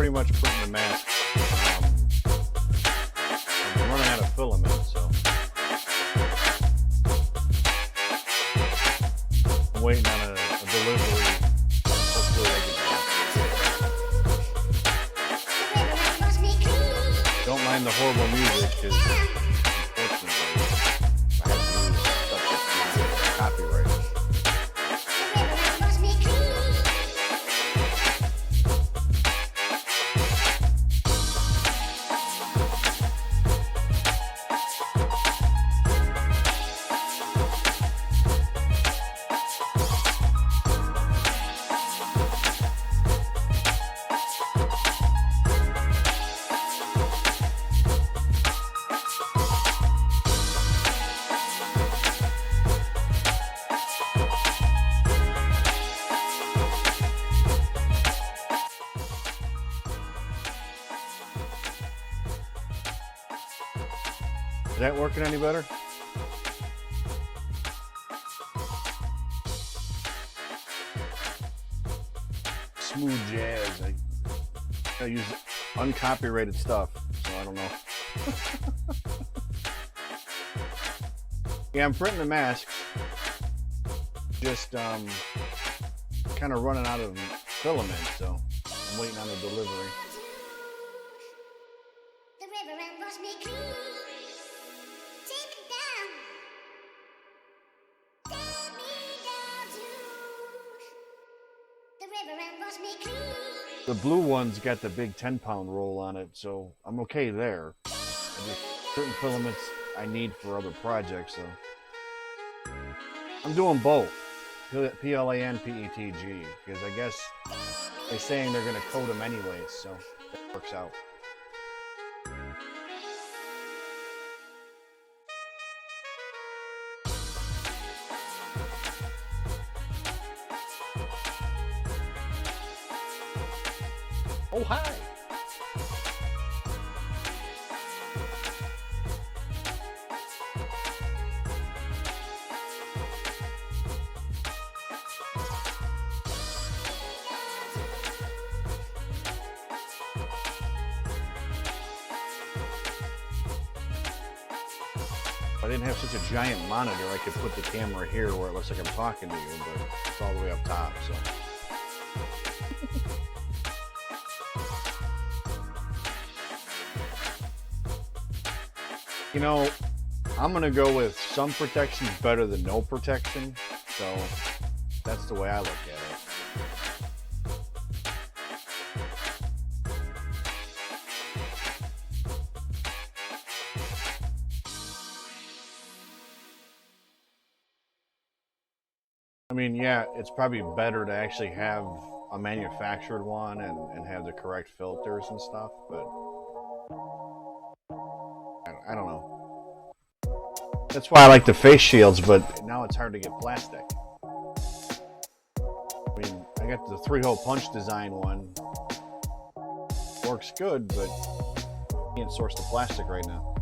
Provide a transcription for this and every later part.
pretty much printing the mask. I'm running out of filament, so I'm waiting on a delivery. Hopefully I can. Don't mind the horrible music, because unfortunately I have to use stuff that's not copyrighted. Is that working any better? Smooth jazz. I use uncopyrighted stuff, so I don't know. Yeah, I'm printing the masks. Just kind of running out of filament, so I'm waiting on the delivery. The river and wash me clean. Take me down. Take me down to the river and wash me clean. The blue one's got the big 10-pound roll on it, so I'm okay there. There's certain filaments I need for other projects, so I'm doing both, PLA and PETG, because I guess they're saying they're going to coat them anyways, so that works out. Oh, hi! If I didn't have such a giant monitor, I could put the camera here where it looks like I'm talking to you, but it's all the way up top, so. You know, I'm gonna go with some protection better than no protection, so that's the way I look at it. I mean, yeah, it's probably better to actually have a manufactured one and have the correct filters and stuff, but I don't know. That's why I like the face shields, but now it's hard to get plastic. I mean, I got the 3-hole punch design one. Works good, but can't source the plastic right now.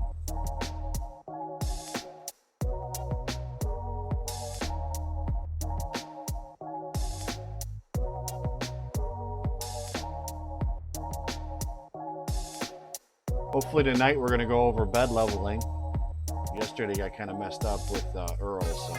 Hopefully tonight we're going to go over bed leveling. Yesterday got kind of messed up with Earl, so.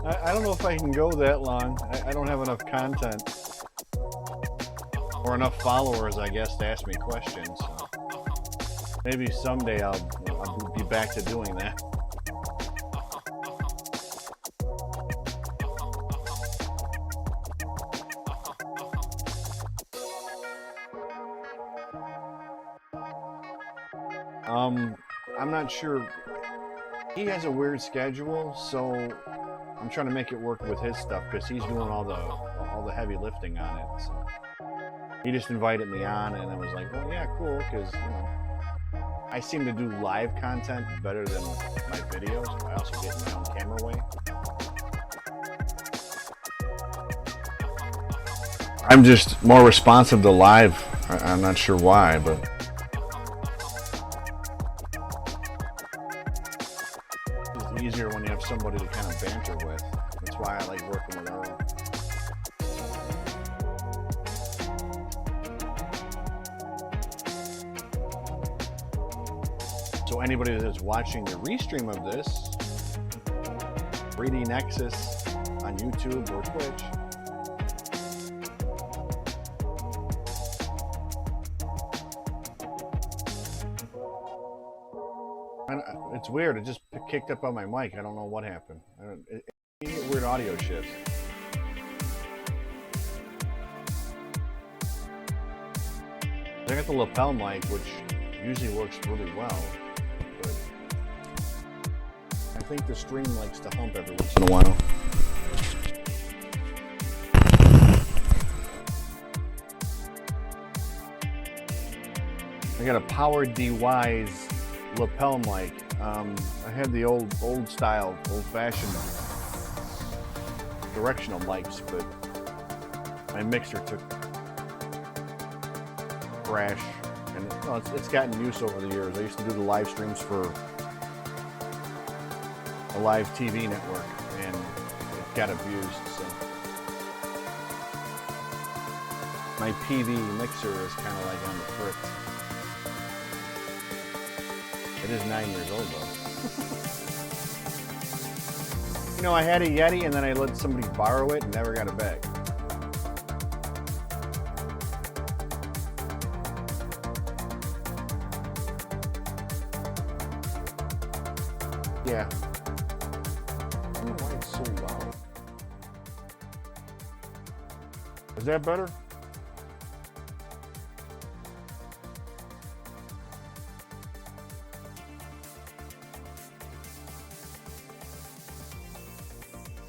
I don't know if I can go that long. I don't have enough content or enough followers, I guess, to ask me questions. So maybe someday I'll be back to doing that. I'm not sure. He has a weird schedule, so I'm trying to make it work with his stuff because he's doing all the heavy lifting on it. So he just invited me on, and I was like, well, yeah, cool, because I seem to do live content better than my videos. I also get in my own camera way. I'm just more responsive to live. I'm not sure why, but it's easier when you have somebody to kind of banter with. That's why I like working with Earl. So anybody that's watching the restream of this, 3D Nexus on YouTube or Twitch, it's weird. It just kicked up on my mic. I don't know what happened. It weird audio shifts. I got the lapel mic, which usually works really well, but I think the stream likes to hump every once in a while. I got a Power DY's lapel mic. I had the old style, old-fashioned directional mics, but my mixer took crash, and well, it's gotten use over the years. I used to do the live streams for a live TV network, and it got abused. So my PV mixer is kind of like on the fritz. It is 9 years old though. I had a Yeti and then I let somebody borrow it and never got it back. Yeah. I don't know why it's so loud. Is that better?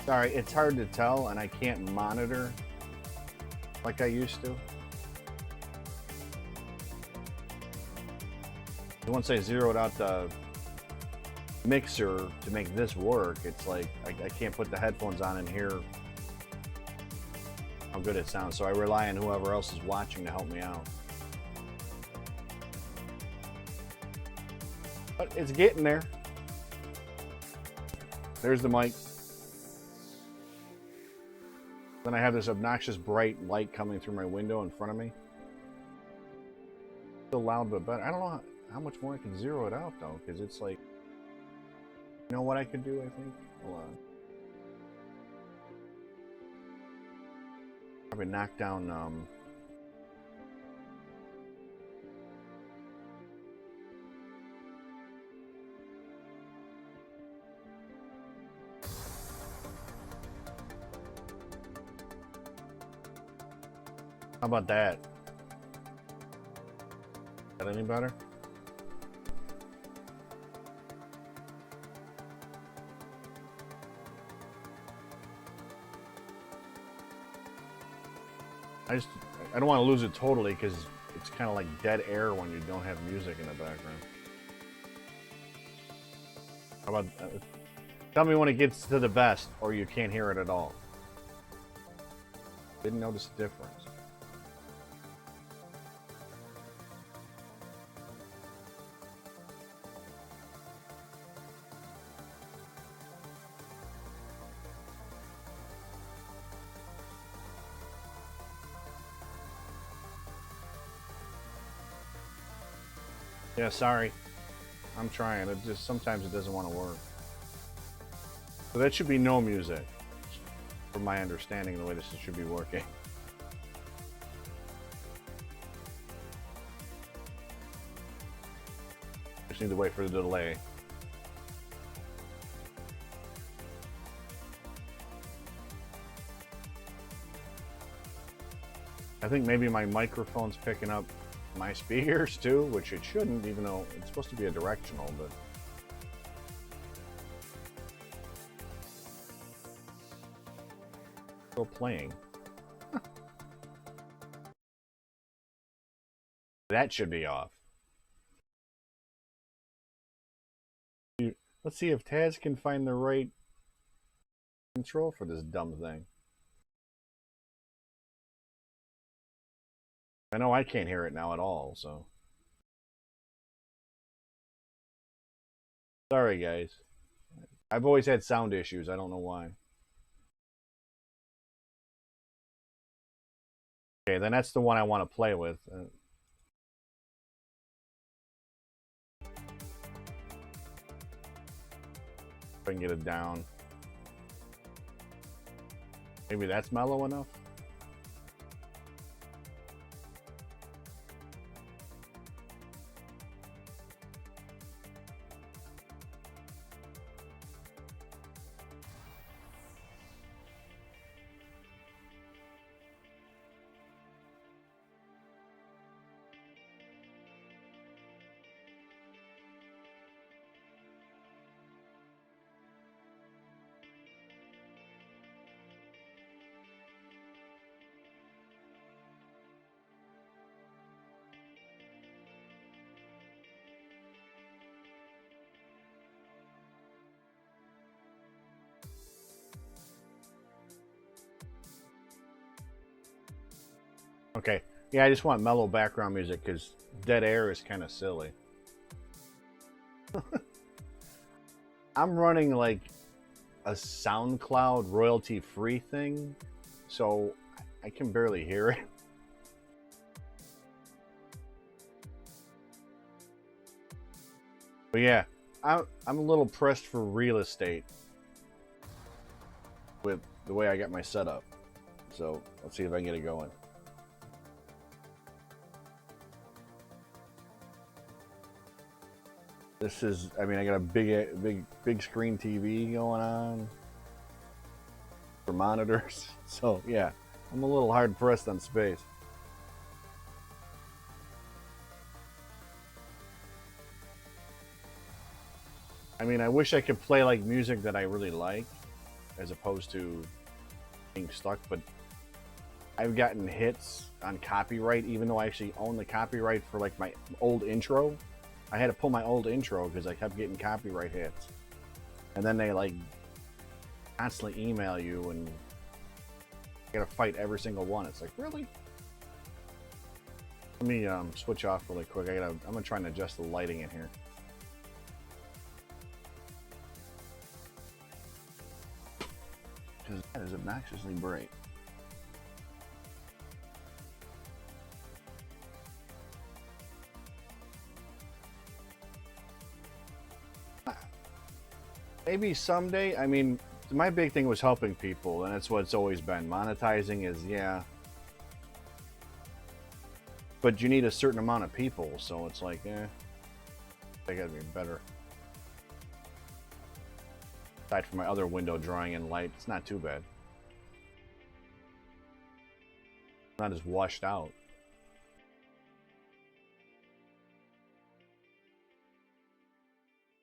Sorry, it's hard to tell and I can't monitor like I used to. Once I zeroed out the mixer to make this work, it's like I can't put the headphones on and hear how good it sounds. So I rely on whoever else is watching to help me out. But it's getting there. There's the mic. Then I have this obnoxious bright light coming through my window in front of me. Still loud, but better. I don't know how much more I can zero it out though, because it's like, you know what I could do, I think? Hold on. Probably knock down, how about that? Is that any better? I don't want to lose it totally because it's kind of like dead air when you don't have music in the background. How about tell me when it gets to the best or you can't hear it at all. Didn't notice the difference. Yeah, sorry. I'm trying. It just sometimes it doesn't want to work. So that should be no music, from my understanding, the way this should be working. Just need to wait for the delay. I think maybe my microphone's picking up my speakers too, which it shouldn't, even though it's supposed to be a directional, but still playing. That should be off. Let's see if Taz can find the right control for this dumb thing. I know I can't hear it now at all, so. Sorry, guys. I've always had sound issues. I don't know why. Okay, then that's the one I want to play with. If I can get it down. Maybe that's mellow enough? Okay. Yeah, I just want mellow background music because dead air is kind of silly. I'm running like a SoundCloud royalty free thing, so I can barely hear it. But yeah, I'm a little pressed for real estate with the way I got my setup. So let's see if I can get it going. This is, I mean, I got a big screen TV going on for monitors. So yeah, I'm a little hard pressed on space. I mean, I wish I could play like music that I really like, as opposed to being stuck. But I've gotten hits on copyright, even though I actually own the copyright for like my old intro. I had to pull my old intro because I kept getting copyright hits. And then they like constantly email you and you gotta fight every single one. It's like, really? Let me switch off really quick. I'm gonna try and adjust the lighting in here. Because that is obnoxiously bright. Maybe someday. I mean, my big thing was helping people, and that's what it's always been. Monetizing is, yeah. But you need a certain amount of people, so it's like, they gotta be better. Aside from my other window drawing in light, it's not too bad. Not as washed out.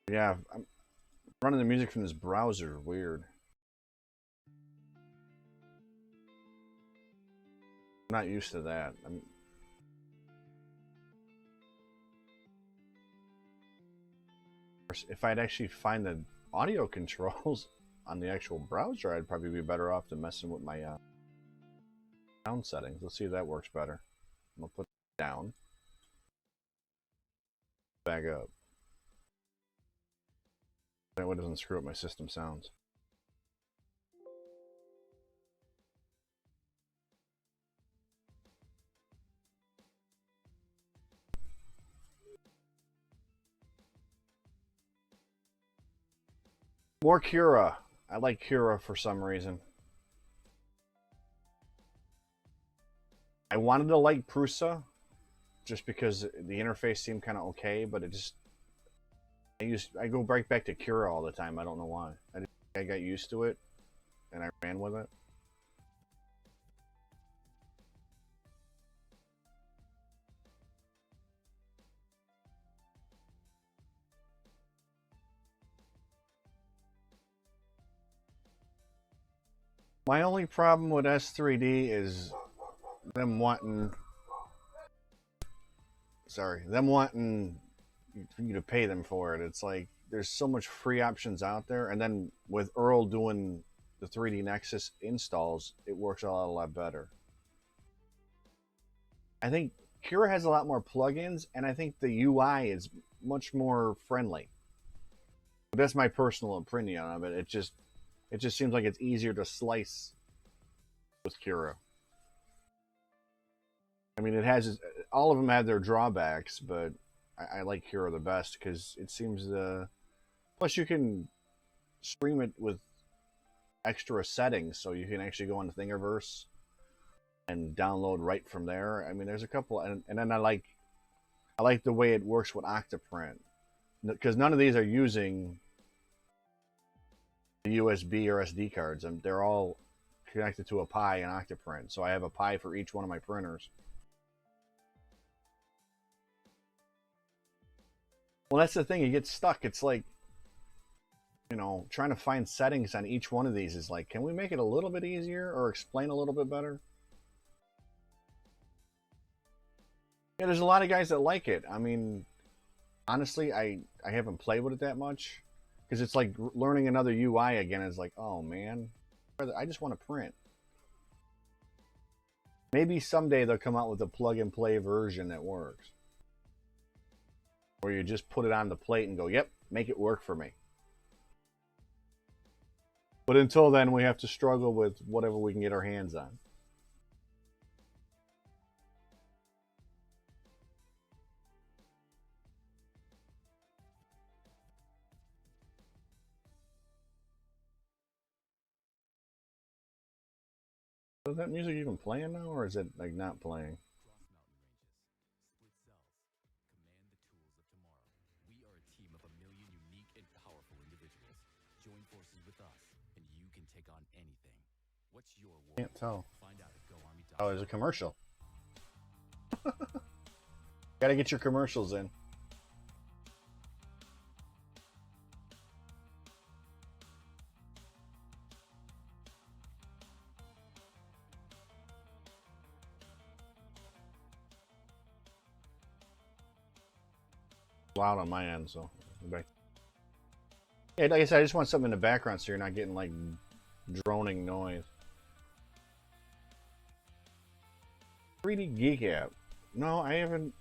Yeah, I'm running the music from this browser. Weird. I'm not used to that. If I'd actually find the audio controls on the actual browser, I'd probably be better off than messing with my sound settings. Let's see if that works better. I'm gonna put it down. Back up. That way it doesn't screw up my system sounds. More Cura. I like Cura for some reason. I wanted to like Prusa just because the interface seemed kind of okay, but it just I go right back to Cura all the time. I don't know why. I got used to it and I ran with it. My only problem with S3D is them wanting, them wanting you to pay them for it. It's like there's so much free options out there, and then with Earl doing the 3D Nexus installs, it works out a lot better. I think Cura has a lot more plugins, and I think the UI is much more friendly. But that's my personal opinion of it. It just seems like it's easier to slice with Cura. I mean, it has all of them have their drawbacks, but I like Cura the best because it seems the. Plus, you can stream it with extra settings, so you can actually go into Thingiverse and download right from there. I mean, there's a couple, and then I like the way it works with Octoprint because none of these are using the USB or SD cards, and they're all connected to a Pi and Octoprint. So I have a Pi for each one of my printers. Well, that's the thing. You get stuck. It's like, you know, trying to find settings on each one of these is like, can we make it a little bit easier or explain a little bit better? Yeah, there's a lot of guys that like it. I mean, honestly, I haven't played with it that much because it's like learning another UI again. Is like, oh man, I just want to print. Maybe someday they'll come out with a plug and play version that works, where you just put it on the plate and go, yep, make it work for me. But until then, we have to struggle with whatever we can get our hands on. Is that music even playing now, or is it like not playing? Can't tell. Oh, there's a commercial. Gotta get your commercials in. Loud on my end, so yeah, like I said, I just want something in the background so you're not getting like droning noise. 3D Geek app. No, I haven't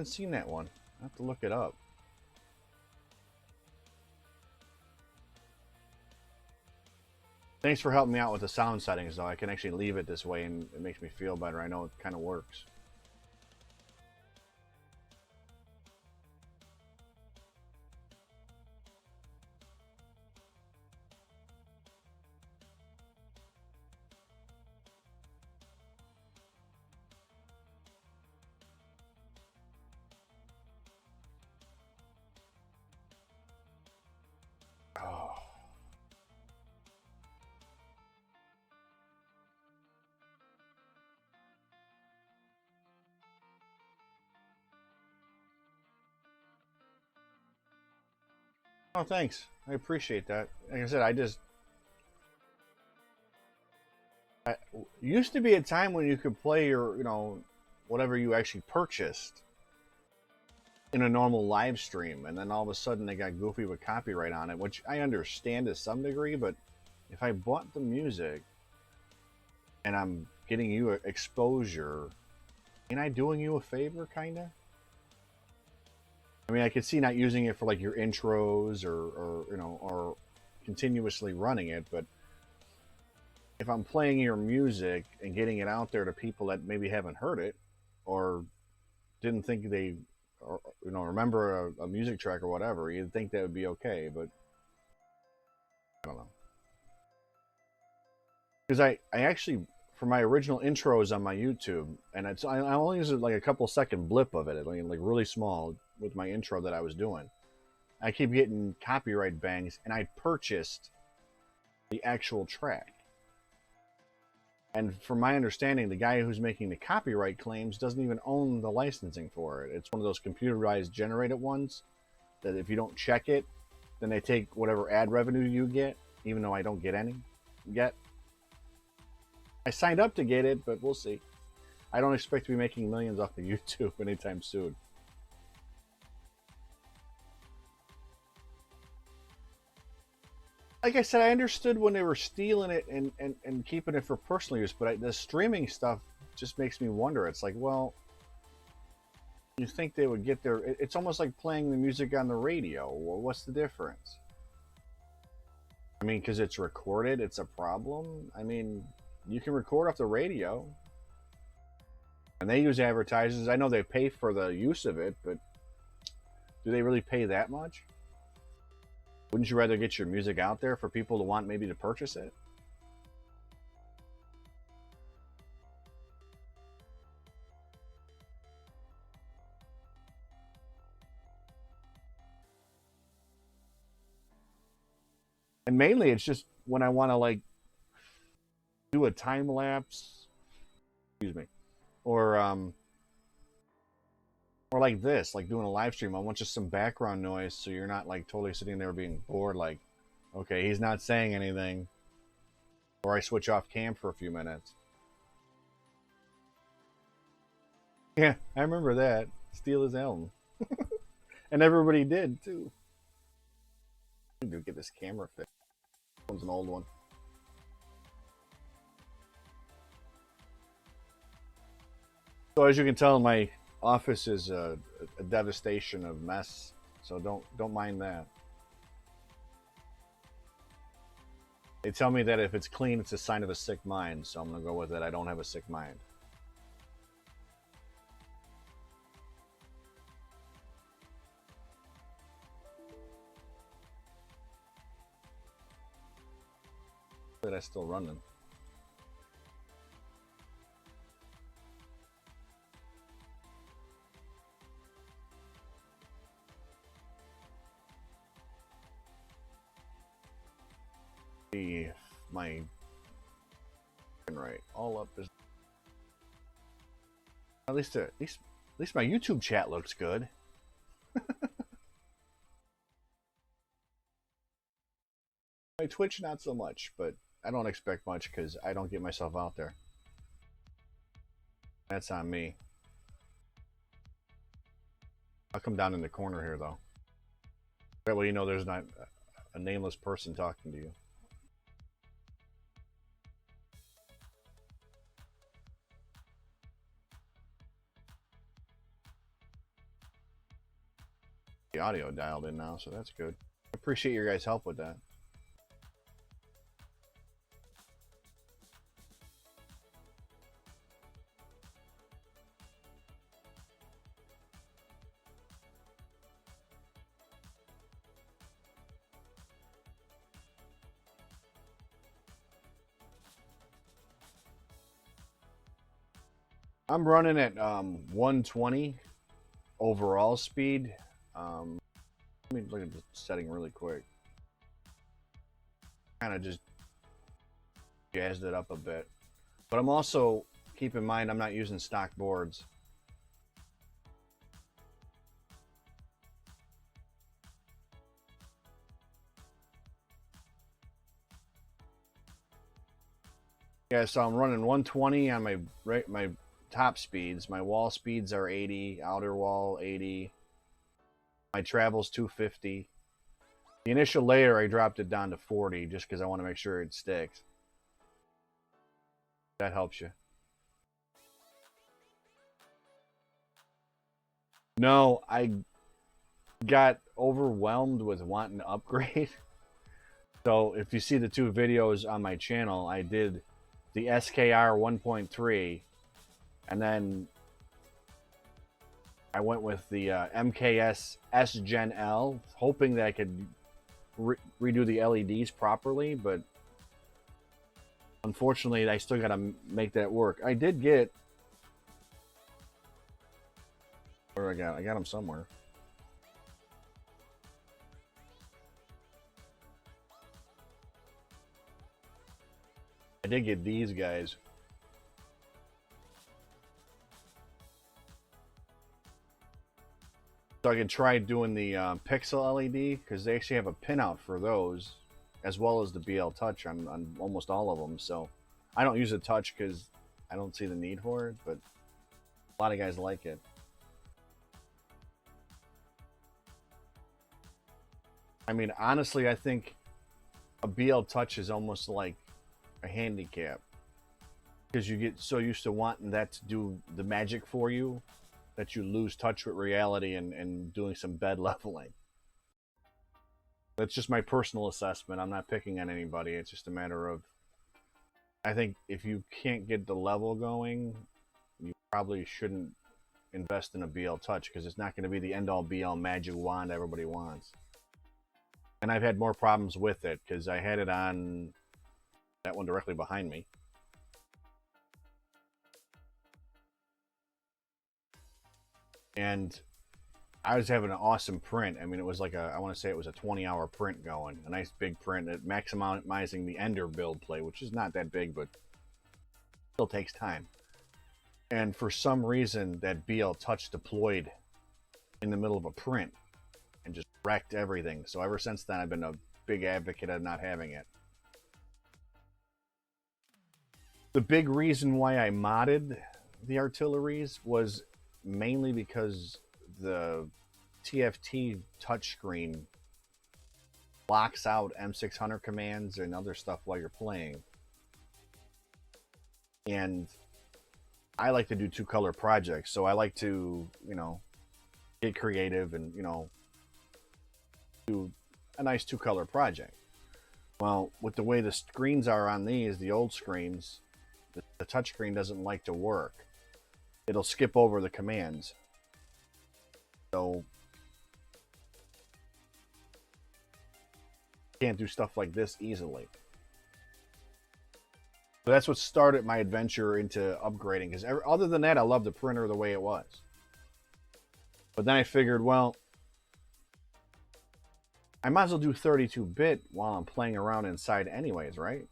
seen that one. I have to look it up. Thanks for helping me out with the sound settings, though. I can actually leave it this way, and it makes me feel better. I know it kind of works. Oh. Oh, thanks. I appreciate that. Like I said, used to be a time when you could play your, you know, whatever you actually purchased in a normal live stream, and then all of a sudden they got goofy with copyright on it, which I understand to some degree, but if I bought the music and I'm getting you exposure, ain't I doing you a favor, kinda? I mean, I could see not using it for like your intros or you know, or continuously running it, but if I'm playing your music and getting it out there to people that maybe haven't heard it or didn't think they, or, you know, remember a music track or whatever, you'd think that would be okay, but I don't know. Because I actually, for my original intros on my YouTube, and I only use like a couple second blip of it, like really small with my intro that I was doing. I keep getting copyright bangs, and I purchased the actual track. And from my understanding, the guy who's making the copyright claims doesn't even own the licensing for it. It's one of those computerized generated ones that if you don't check it, then they take whatever ad revenue you get, even though I don't get any. get. I signed up to get it, but we'll see. I don't expect to be making millions off of YouTube anytime soon. Like I said, I understood when they were stealing it and keeping it for personal use, but the streaming stuff just makes me wonder. It's like, well, you think they would get their... It's almost like playing the music on the radio. Well, what's the difference? I mean, because it's recorded, it's a problem? I mean, you can record off the radio. And they use advertisers. I know they pay for the use of it, but do they really pay that much? Wouldn't you rather get your music out there for people to want maybe to purchase it? And mainly it's just when I want to like do a time lapse, excuse me, or like this, like doing a live stream. I want just some background noise so you're not like totally sitting there being bored, like, okay, he's not saying anything. Or I switch off cam for a few minutes. Yeah, I remember that. Steal his album. And everybody did too. I need to get this camera fixed. This one's an old one. So as you can tell, my office is a devastation of mess. So don't mind that. They tell me that if it's clean, it's a sign of a sick mind. So I'm gonna go with it. I don't have a sick mind. That's still running. See if my right all up is at least my YouTube chat looks good. My Twitch not so much, but I don't expect much because I don't get myself out there. That's on me. I'll come down in the corner here though. That way you know there's not a nameless person talking to you. The audio dialed in now, so that's good. I appreciate your guys' help with that. I'm running at 120 overall speed. Let me look at the setting really quick. Kind of just jazzed it up a bit. But I'm also, keep in mind, I'm not using stock boards. Yeah, so I'm running 120 on my top speeds. My wall speeds are 80, outer wall 80. My travel's 250. The initial layer I dropped it down to 40 just because I want to make sure it sticks. That helps you. No, I got overwhelmed with wanting to upgrade. So if you see the two videos on my channel, I did the SKR 1.3 and then I went with the MKS S Gen L, hoping that I could redo the LEDs properly, but unfortunately I still got to make that work. I did get... Where I got them somewhere. I did get these guys. So I could try doing the Pixel LED because they actually have a pinout for those. as well as the BL Touch on almost all of them. So I don't use a Touch because I don't see the need for it, but a lot of guys like it. I mean, honestly, I think a BL Touch is almost like a handicap because you get so used to wanting that to do the magic for you that you lose touch with reality and doing some bed leveling. That's just my personal assessment. I'm not picking on anybody. It's just a matter of, I think if you can't get the level going, you probably shouldn't invest in a BL Touch because it's not going to be the end-all be-all magic wand everybody wants. And I've had more problems with it because I had it on that one directly behind me. And I was having an awesome print. I mean, it was like I want to say it was a 20-hour print going. A nice big print at maximizing the Ender build play, which is not that big, but still takes time. And for some reason, that BL Touch deployed in the middle of a print and just wrecked everything. So ever since then, I've been a big advocate of not having it. The big reason why I modded the artilleries was mainly because the TFT touchscreen blocks out M600 commands and other stuff while you're playing. And I like to do 2-color projects, so I like to, get creative and, do a nice 2-color project. Well, with the way the screens are on these, the old screens, the touchscreen doesn't like to work. It'll skip over the commands. So can't do stuff like this easily. So that's what started my adventure into upgrading. Because other than that, I love the printer the way it was. But then I figured, well, I might as well do 32-bit while I'm playing around inside anyways, right?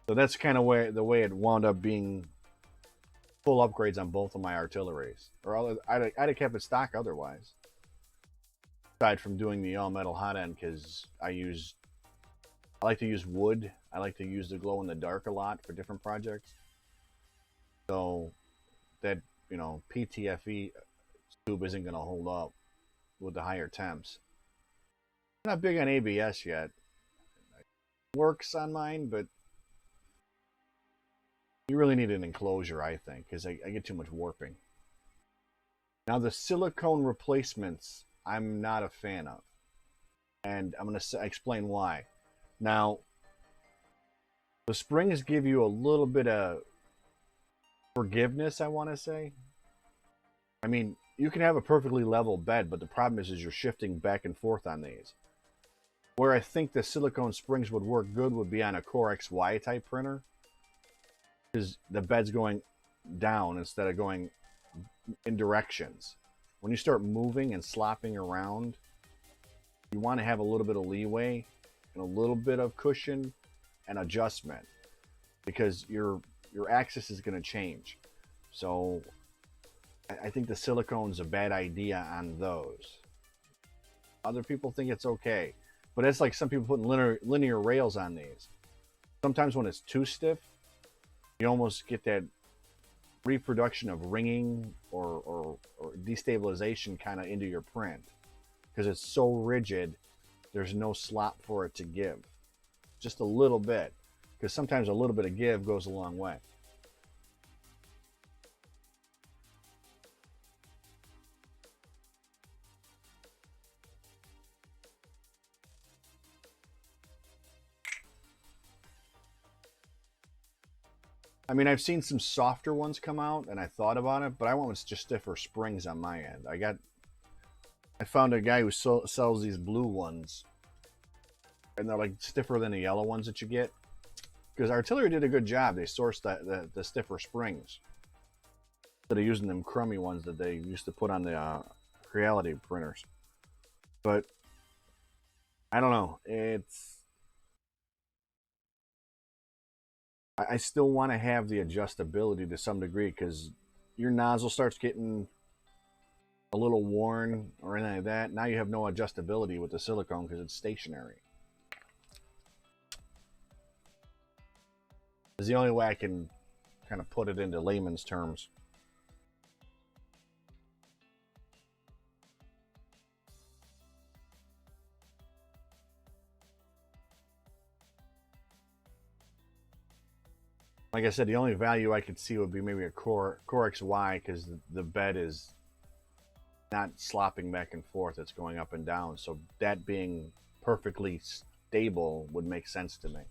So that's kind of the way it wound up being full upgrades on both of my artilleries. Or I'd have kept it stock otherwise. Aside from doing the all-metal hot end, because I like to use wood. I like to use the glow-in-the-dark a lot for different projects. So that, PTFE tube isn't going to hold up with the higher temps. I'm not big on ABS yet. It works on mine, but you really need an enclosure, I think, because I get too much warping. Now, the silicone replacements, I'm not a fan of. And I'm going to explain why. Now, the springs give you a little bit of forgiveness, I want to say. I mean, you can have a perfectly level bed, but the problem is you're shifting back and forth on these. Where I think the silicone springs would work good would be on a Core XY type printer. Because the bed's going down instead of going in directions. When you start moving and slopping around, you want to have a little bit of leeway and a little bit of cushion and adjustment, because your axis is going to change. So I think the silicone's a bad idea on those. Other people think it's okay, but it's like some people putting linear rails on these. Sometimes when it's too stiff, you almost get that reproduction of ringing or destabilization kind of into your print, because it's so rigid. There's no slop for it to give, just a little bit, because sometimes a little bit of give goes a long way. I mean, I've seen some softer ones come out, and I thought about it, but I went with just stiffer springs on my end. I found a guy who sells these blue ones, and they're like stiffer than the yellow ones that you get. Because Artillery did a good job. They sourced the stiffer springs instead of using them crummy ones that they used to put on the Creality printers. But I don't know. I still want to have the adjustability to some degree, because your nozzle starts getting a little worn or anything like that. Now you have no adjustability with the silicone because it's stationary. It's the only way I can kind of put it into layman's terms. Like I said, the only value I could see would be maybe a Core XY because the bed is not slopping back and forth; it's going up and down. So that being perfectly stable would make sense to me.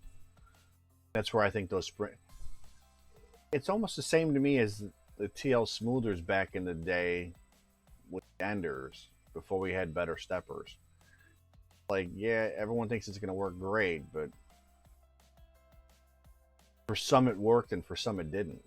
That's where I think those spring. It's almost the same to me as the TL smoothers back in the day with Enders before we had better steppers. Like, yeah, everyone thinks it's going to work great, but for some it worked and for some it didn't.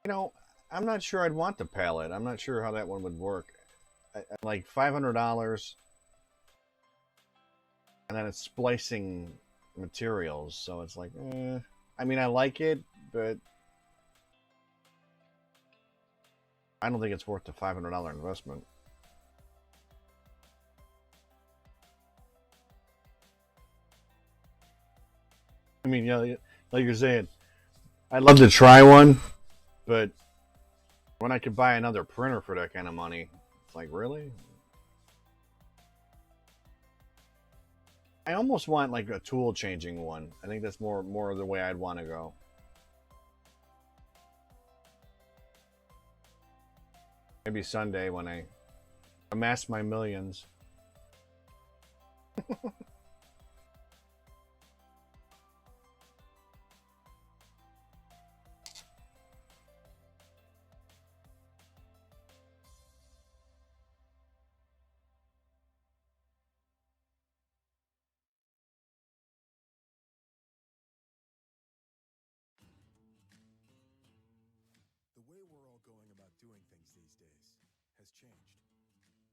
You know, I'm not sure I'd want the palette. I'm not sure how that one would work. Like $500, and then it's splicing materials, so it's like, I mean, I like it, but I don't think it's worth the $500 investment. I mean, yeah, like you're saying, I'd love to try one, but when I could buy another printer for that kind of money, it's like, really? I almost want like a tool changing one. I think that's more the way I'd want to go. Maybe Sunday when I amass my millions. The way we're all going about doing things these days has changed.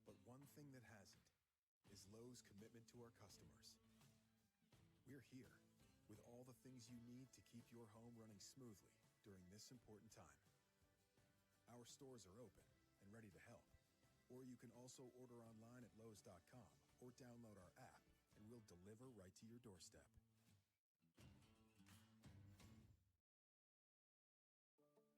But one thing that hasn't is Lowe's commitment to our customers. We're here with all the things you need to keep your home running smoothly during this important time. Our stores are open and ready to help. Or you can also order online at Lowe's.com or download our app and we'll deliver right to your doorstep.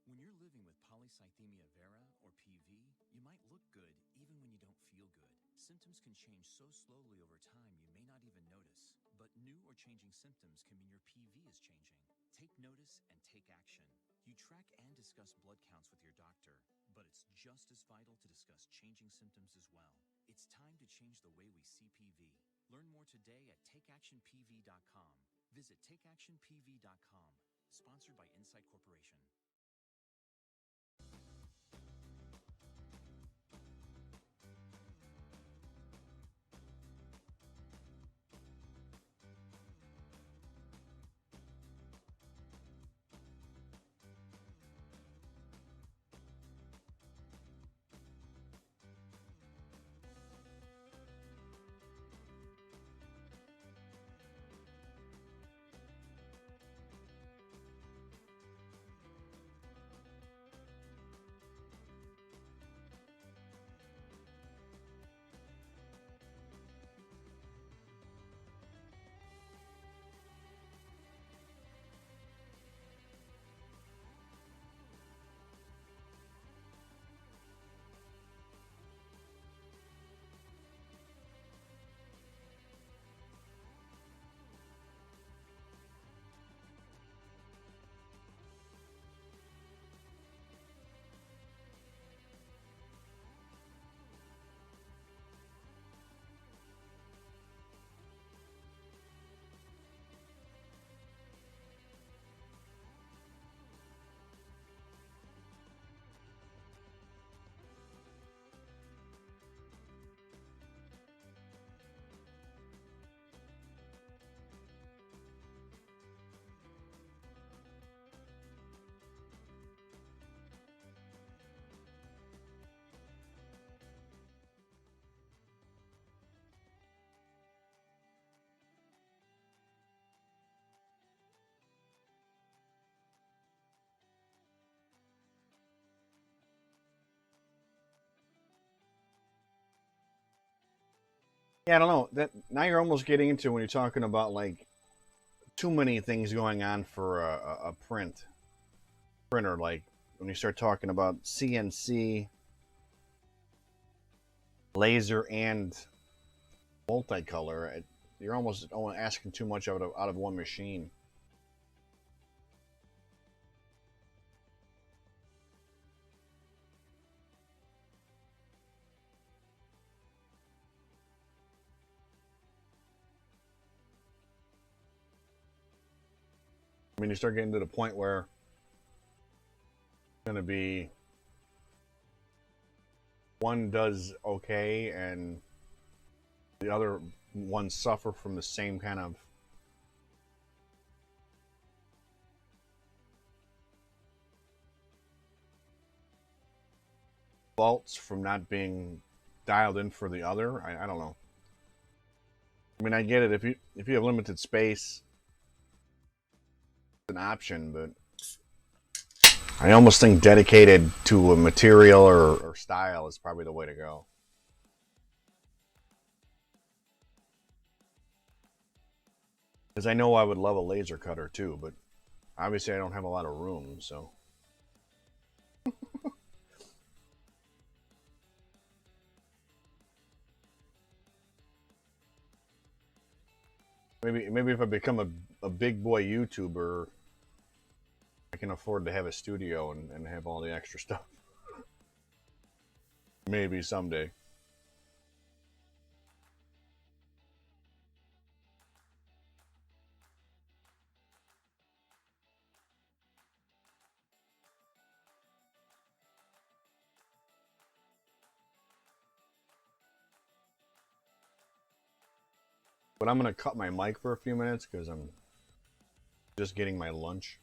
When you're living with polycythemia vera, or PV, you might look good even when you don't feel good. Symptoms can change so slowly over time you may not even notice. But new or changing symptoms can mean your PV is changing. Take notice and take action. You track and discuss blood counts with your doctor, but it's just as vital to discuss changing symptoms as well. It's time to change the way we see PV. Learn more today at takeactionpv.com. Visit takeactionpv.com. Sponsored by Insight Corporation. Yeah, I don't know. That now you're almost getting into when you're talking about like too many things going on for a printer. Like when you start talking about CNC, laser, and multicolor, you're almost asking too much out of one machine. I mean, you start getting to the point where it's going to be one does okay and the other ones suffer from the same kind of faults from not being dialed in for the other. I don't know. I mean, I get it. If you have limited space, it's an option, but I almost think dedicated to a material or style is probably the way to go. Because I know I would love a laser cutter too, but obviously I don't have a lot of room, so. Maybe if I become a big boy YouTuber, I can afford to have a studio and have all the extra stuff. Maybe someday. But I'm gonna cut my mic for a few minutes because I'm just getting my lunch.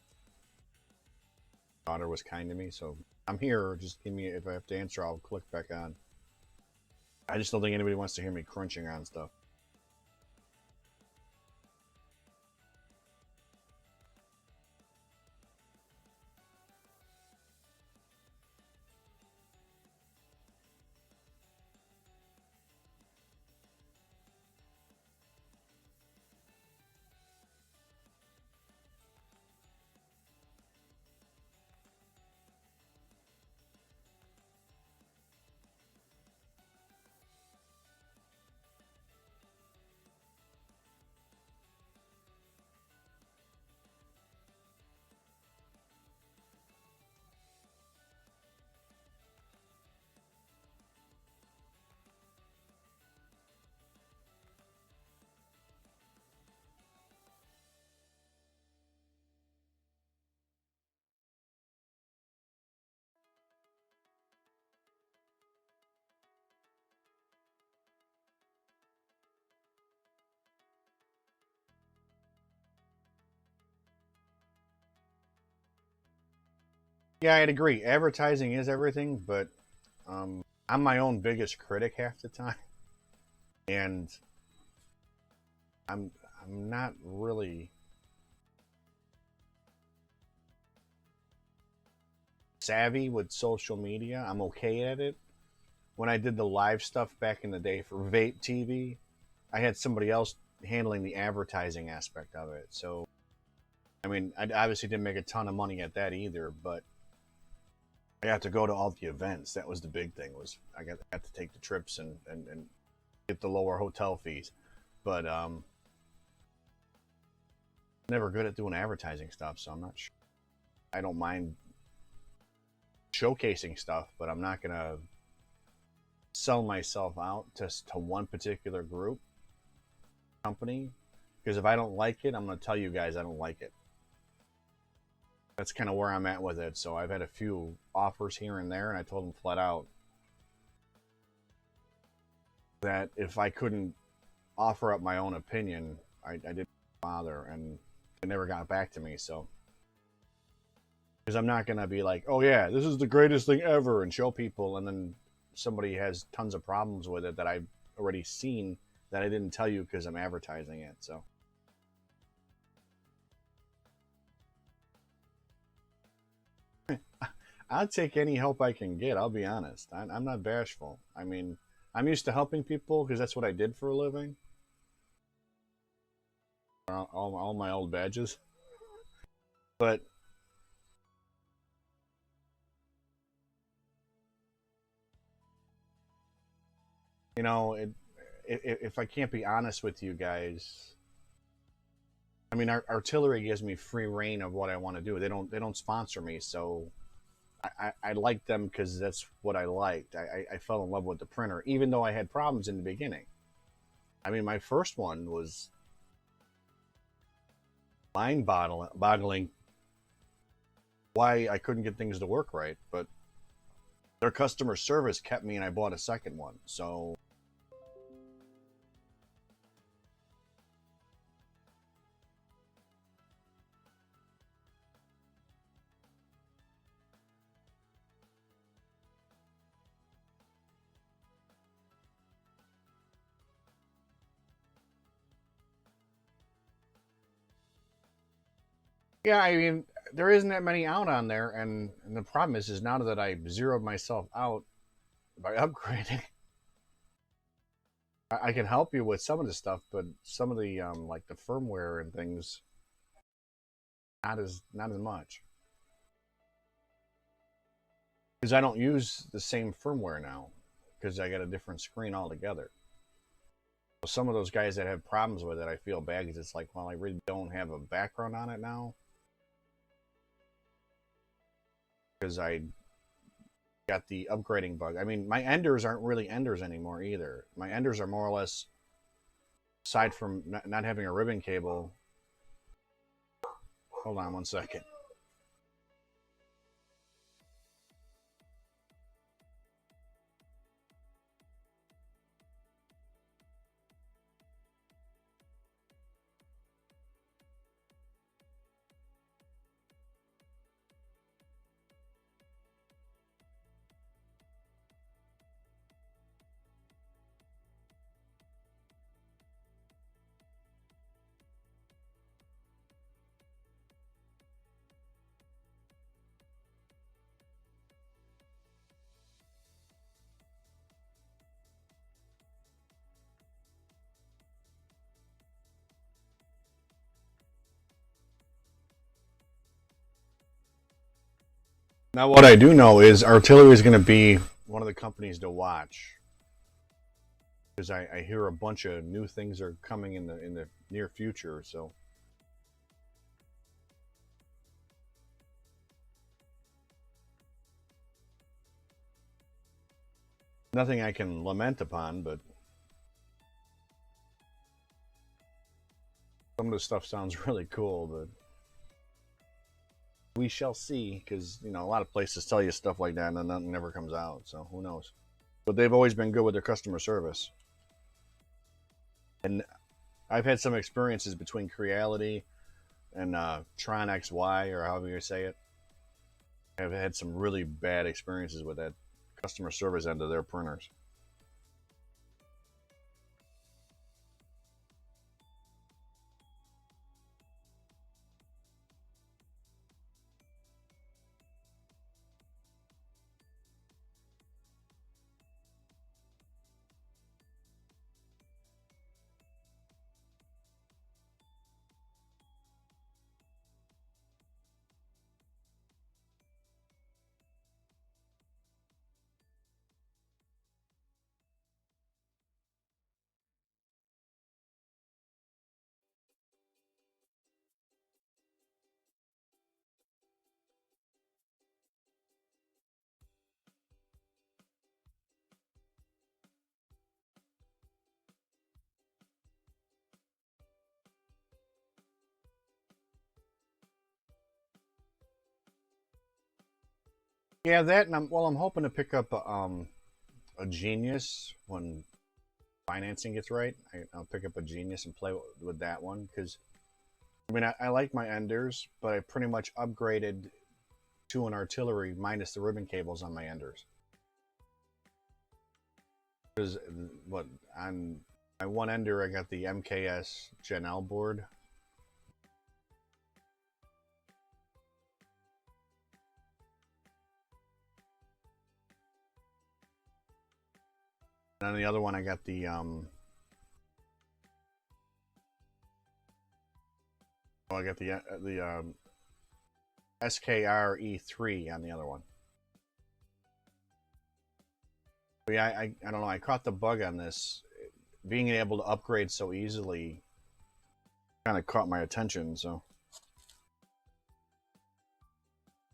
My daughter was kind to me, so I'm here. Just give me, if I have to answer, I'll click back on. I just don't think anybody wants to hear me crunching on stuff. Yeah, I'd agree. Advertising is everything, but I'm my own biggest critic half the time, and I'm I'm not really savvy with social media. I'm okay at it. When I did the live stuff back in the day for Vape TV, I had somebody else handling the advertising aspect of it. So, I mean, I obviously didn't make a ton of money at that either, but I got to go to all the events. That was the big thing. Was I got to take the trips and get the lower hotel fees, but never good at doing advertising stuff. So I'm not sure. I don't mind showcasing stuff, but I'm not gonna sell myself out to one particular group company because if I don't like it, I'm gonna tell you guys I don't like it. That's kind of where I'm at with it. So I've had a few offers here and there, and I told them flat out that if I couldn't offer up my own opinion, I didn't bother, and they never got back to me. So because I'm not gonna be like, oh yeah, this is the greatest thing ever, and show people, and then somebody has tons of problems with it that I've already seen that I didn't tell you because I'm advertising it. So. I'll take any help I can get. I'll be honest. I'm not bashful. I mean, I'm used to helping people because that's what I did for a living. All my old badges. But you know, if I can't be honest with you guys, I mean, artillery gives me free reign of what I want to do. They don't sponsor me, so I like them because that's what I liked. I fell in love with the printer, even though I had problems in the beginning. I mean, my first one was mind-boggling why I couldn't get things to work right, but their customer service kept me, and I bought a second one. So yeah, I mean, there isn't that many out on there, and the problem is now that I zeroed myself out by upgrading, I can help you with some of the stuff, but some of the like the firmware and things, not as much because I don't use the same firmware now because I got a different screen altogether. So some of those guys that have problems with it, I feel bad because it's like, well, I really don't have a background on it now because I got the upgrading bug. I mean, my enders aren't really enders anymore either. My enders are more or less, aside from not having a ribbon cable. Hold on one second. Now, what I do know is artillery is going to be one of the companies to watch because I hear a bunch of new things are coming in the near future. So nothing I can lament upon, but some of the stuff sounds really cool. But we shall see because you know a lot of places tell you stuff like that and then nothing never comes out. So who knows? But they've always been good with their customer service. And I've had some experiences between Creality and Tron XY, or however you say it. I've had some really bad experiences with that customer service end of their printers. Yeah, that, and I'm hoping to pick up a Genius when financing gets right. I'll pick up a Genius and play with that one because I mean I like my enders, but I pretty much upgraded to an artillery minus the ribbon cables on my enders. Because what on my one ender I got the MKS Gen L board. And then the other one I got the I got the SKR-E3 on the other one. But yeah, I don't know. I caught the bug on this. Being able to upgrade so easily kind of caught my attention. So,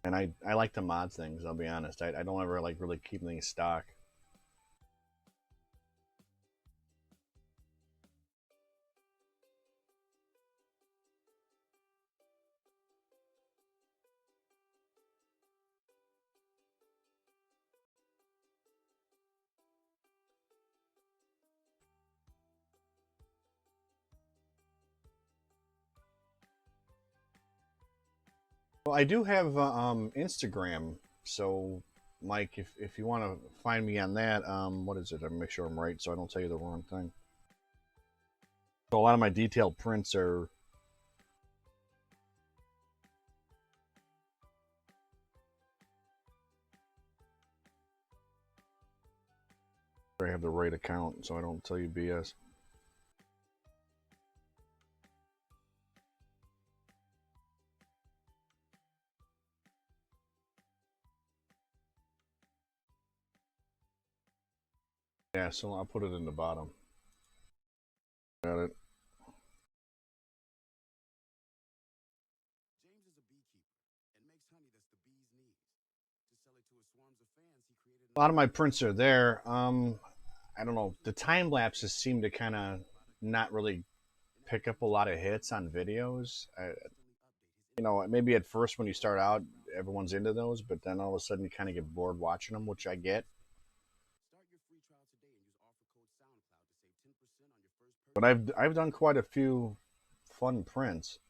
and I like to mod things. I'll be honest. I don't ever like really keep things stock. Well, I do have Instagram, so Mike, if you want to find me on that, what is it? I make sure I'm right, so I don't tell you the wrong thing. So a lot of my detailed prints are. I have the right account, so I don't tell you BS. Yeah, so I'll put it in the bottom. Got it. James is a beekeeper and makes honey that's the bees need. To sell it to his swarms of fans, he created A lot of my prints are there. I don't know. The time lapses seem to kind of not really pick up a lot of hits on videos. You know, maybe at first when you start out, everyone's into those, but then all of a sudden you kind of get bored watching them, which I get. Start your free trial today and use offer code SoundCloud to save 10% on your first purchase. But I've done quite a few fun prints.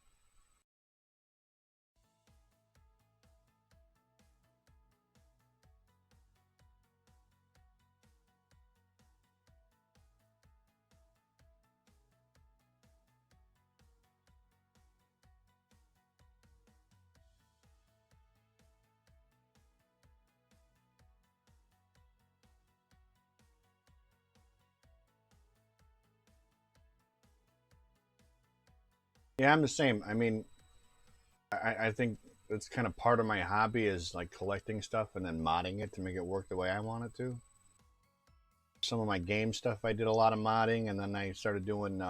Yeah, I'm the same. I mean, I think it's kind of part of my hobby is like collecting stuff and then modding it to make it work the way I want it to. Some of my game stuff I did a lot of modding, and then I started doing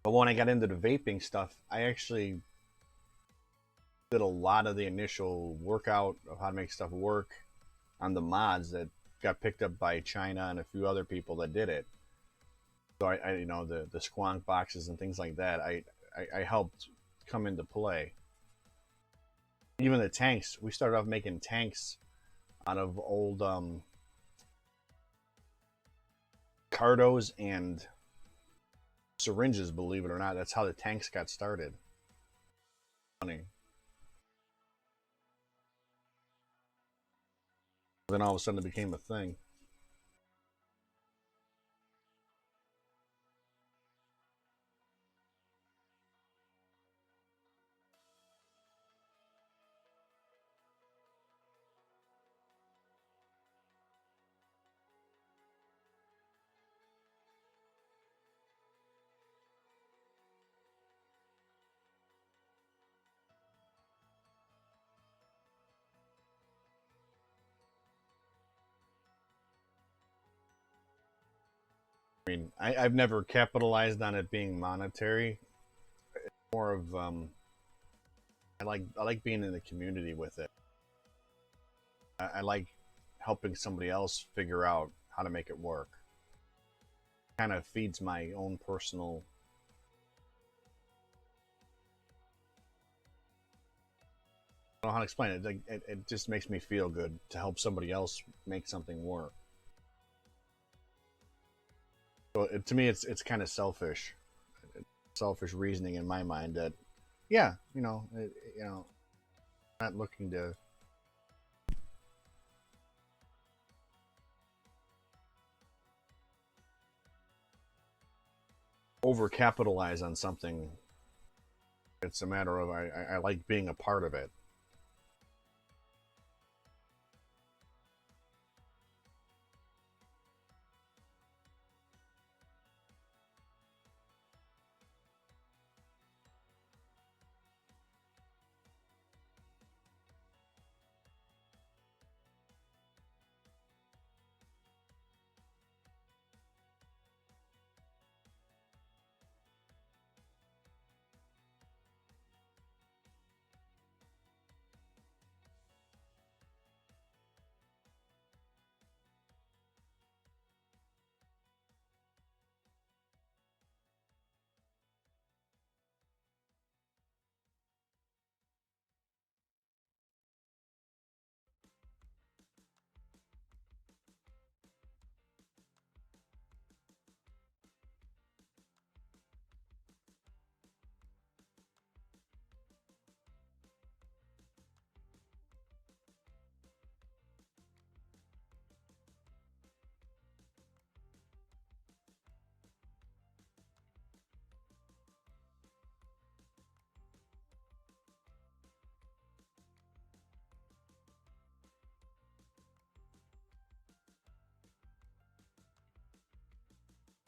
but when I got into the vaping stuff, I actually did a lot of the initial workout of how to make stuff work on the mods that got picked up by China and a few other people that did it. So I you know, the squonk boxes and things like that, I helped come into play. Even the tanks, we started off making tanks out of old cardos and syringes, believe it or not. That's how the tanks got started. Funny. Then all of a sudden it became a thing. I mean, I've never capitalized on it being monetary. It's more of I like being in the community with it. I like helping somebody else figure out how to make it work. Kind of feeds my own personal. I don't know how to explain it. Like, it just makes me feel good to help somebody else make something work. So to me, it's kind of selfish, selfish reasoning in my mind that, yeah, not looking to overcapitalize on something. It's a matter of I like being a part of it.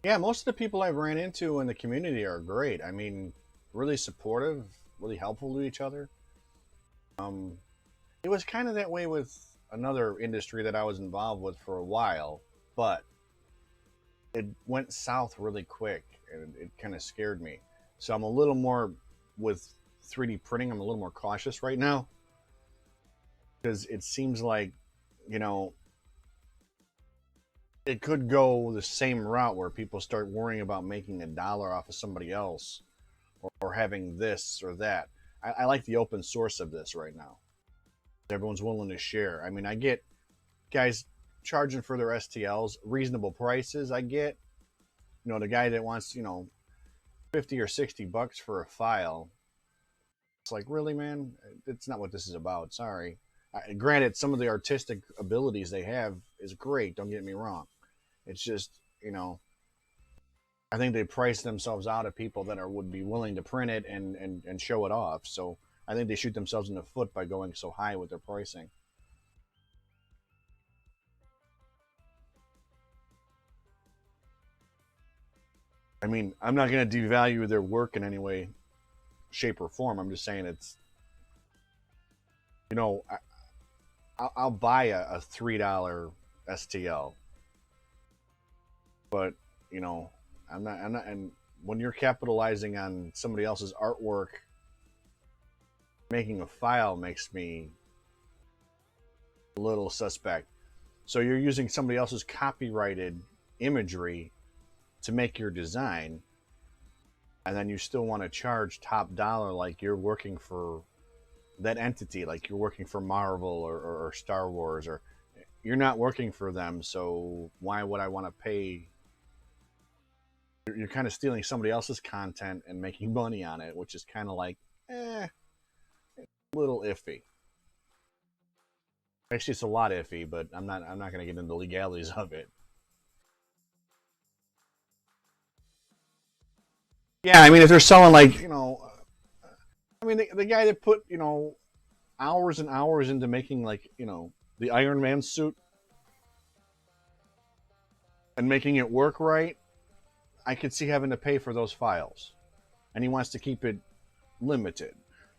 Yeah, most of the people I've ran into in the community are great. I mean, really supportive, really helpful to each other. Um, it was kind of that way with another industry that I was involved with for a while, but it went south really quick and it kind of scared me. So I'm a little more with 3D printing, I'm a little more cautious right now because it seems like, you know, it could go the same route where people start worrying about making a dollar off of somebody else or having this or that. I like the open source of this right now. Everyone's willing to share. I mean, I get guys charging for their STLs reasonable prices. I get, you know, the guy that wants, you know, 50 or 60 bucks for a file. It's like, really, man? It's not what this is about. Sorry. Granted, some of the artistic abilities they have is great. Don't get me wrong. It's just, you know, I think they price themselves out of people that would be willing to print it and show it off. So I think they shoot themselves in the foot by going so high with their pricing. I mean, I'm not going to devalue their work in any way, shape, or form. I'm just saying it's, you know, I'll buy a $3 STL, but you know, I'm not, and when you're capitalizing on somebody else's artwork, making a file makes me a little suspect. So you're using somebody else's copyrighted imagery to make your design, and then you still want to charge top dollar like you're working for that entity, like you're working for Marvel or Star Wars, or you're not working for them, so why would I want to pay? You're kind of stealing somebody else's content and making money on it, which is kind of like, a little iffy. Actually, it's a lot iffy, but I'm not going to get into the legalities of it. Yeah, I mean, if they're selling like, you know, I mean, the guy that put, you know, hours and hours into making like, you know, the Iron Man suit and making it work right, I could see having to pay for those files, and he wants to keep it limited.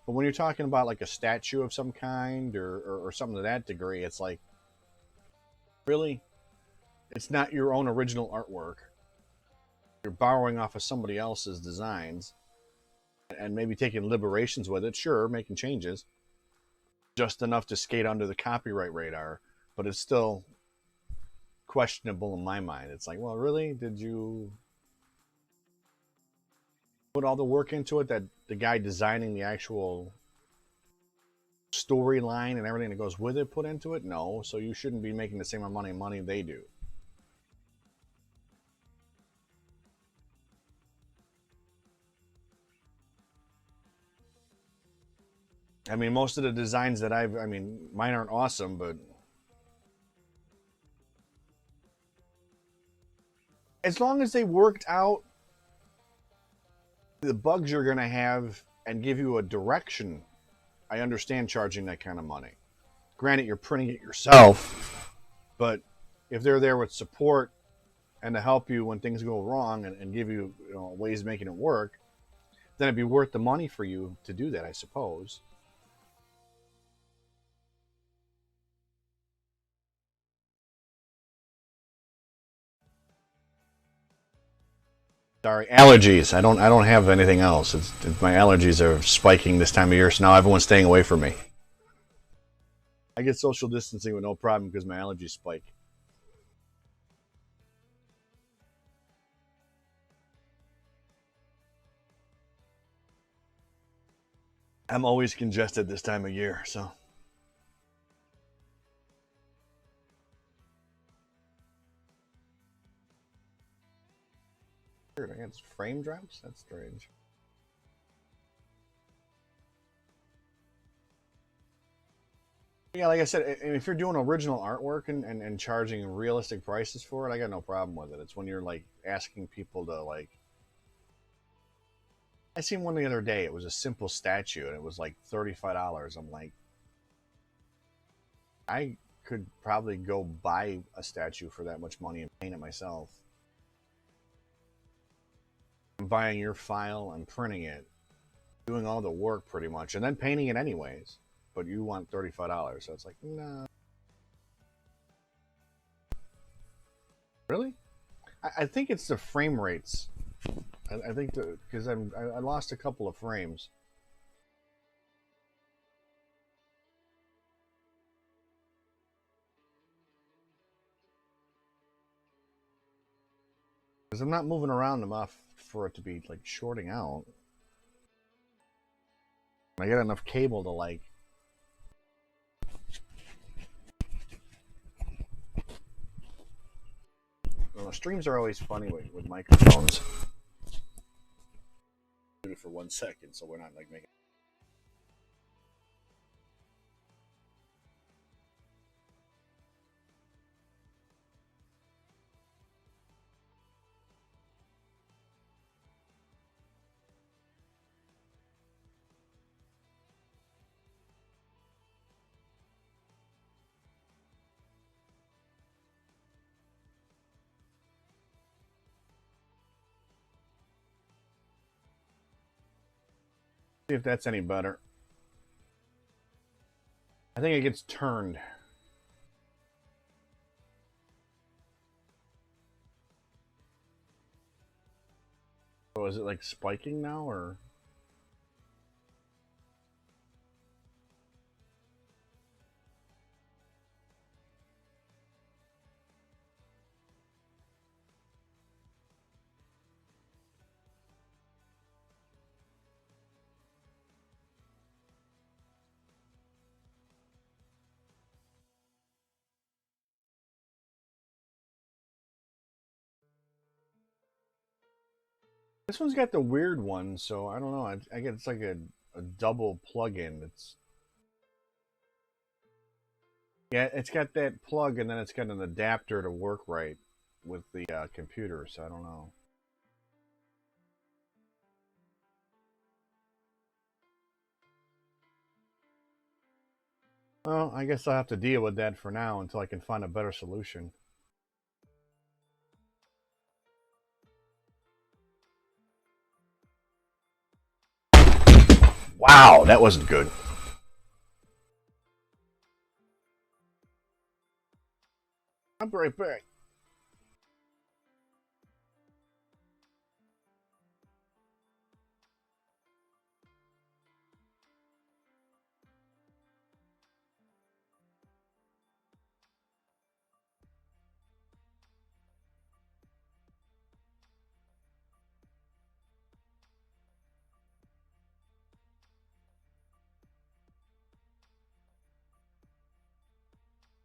But when you're talking about like a statue of some kind or something to that degree, it's like, really, it's not your own original artwork. You're borrowing off of somebody else's designs and maybe taking liberations with it. Sure, making changes, just enough to skate under the copyright radar, but it's still questionable in my mind. It's like, well, really, did you put all the work into it that the guy designing the actual storyline and everything that goes with it put into it? No, so you shouldn't be making the same amount of money they do. I mean, most of the designs that I mean, mine aren't awesome, but as long as they worked out the bugs you're going to have and give you a direction, I understand charging that kind of money. Granted, you're printing it yourself, but if they're there with support and to help you when things go wrong and give you, you know, ways of making it work, then it'd be worth the money for you to do that, I suppose. Sorry, allergies. I don't have anything else. My allergies are spiking this time of year, so now everyone's staying away from me. I get social distancing with no problem because my allergies spike. I'm always congested this time of year, so. Weird, I got frame drops? That's strange. Yeah, like I said, if you're doing original artwork and charging realistic prices for it, I got no problem with it. It's when you're like asking people to like. I seen one the other day. It was a simple statue, and it was like $35. I'm like, I could probably go buy a statue for that much money and paint it myself. buying your file and printing it, doing all the work pretty much, and then painting it anyways. But you want $35, so it's like, no. Really? I think it's the frame rates. I think because I lost a couple of frames. Because I'm not moving around enough for it to be like shorting out. I get enough cable to like. Well, streams are always funny with microphones. Do it for 1 second, so we're not like making. See if that's any better. I think it gets turned. So is it like spiking now, or? This one's got the weird one, so I don't know. I get it's like a double plug-in. Yeah, it's got that plug, and then it's got an adapter to work right with the computer. So I don't know. Well, I guess I'll have to deal with that for now until I can find a better solution. Wow, that wasn't good. I'll be right back.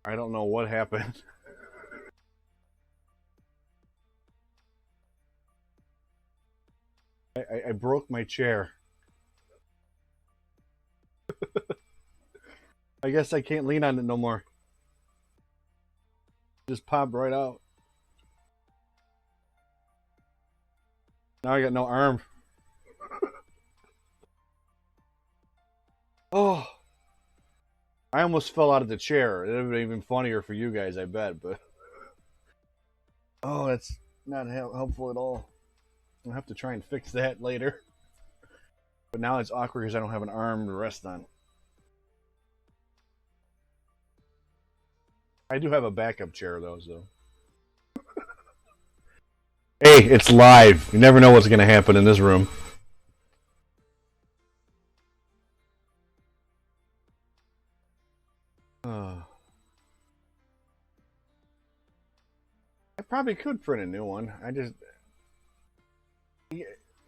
I don't know what happened. I broke my chair. I guess I can't lean on it no more. Just popped right out. Now I got no arm. Oh, I almost fell out of the chair. It would have been even funnier for you guys, I bet. But oh, that's not helpful at all. I'll have to try and fix that later. But now it's awkward because I don't have an arm to rest on. I do have a backup chair, though, so. Hey, it's live. You never know what's going to happen in this room. I probably could print a new one.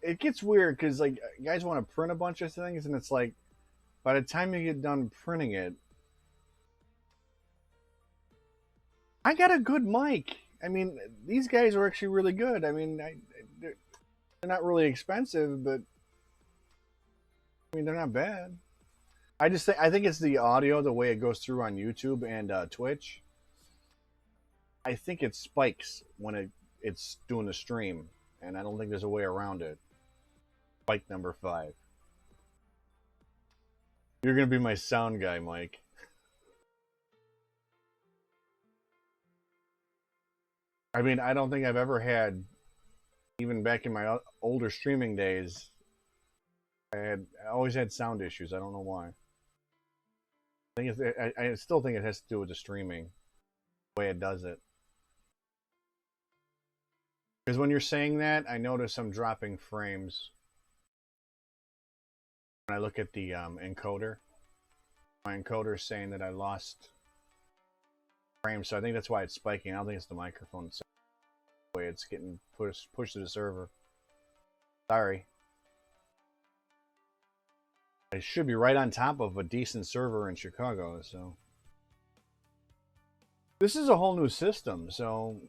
It gets weird because like guys want to print a bunch of things, and it's like by the time you get done printing it, I got a good mic. I mean, these guys are actually really good. I mean, they're not really expensive, but I mean, they're not bad. I think it's the audio, the way it goes through on YouTube and Twitch. I think it spikes when it's doing the stream, and I don't think there's a way around it. Spike number 5. You're gonna be my sound guy, Mike. I mean, I don't think I've ever had Even back in my older streaming days, I always had sound issues. I don't know why. I still think it has to do with the streaming, the way it does it. Because when you're saying that, I notice I'm dropping frames. When I look at the encoder, my encoder is saying that I lost frames, so I think that's why it's spiking. I don't think it's the microphone. It's the way it's getting pushed to the server. Sorry. I should be right on top of a decent server in Chicago, so. This is a whole new system, so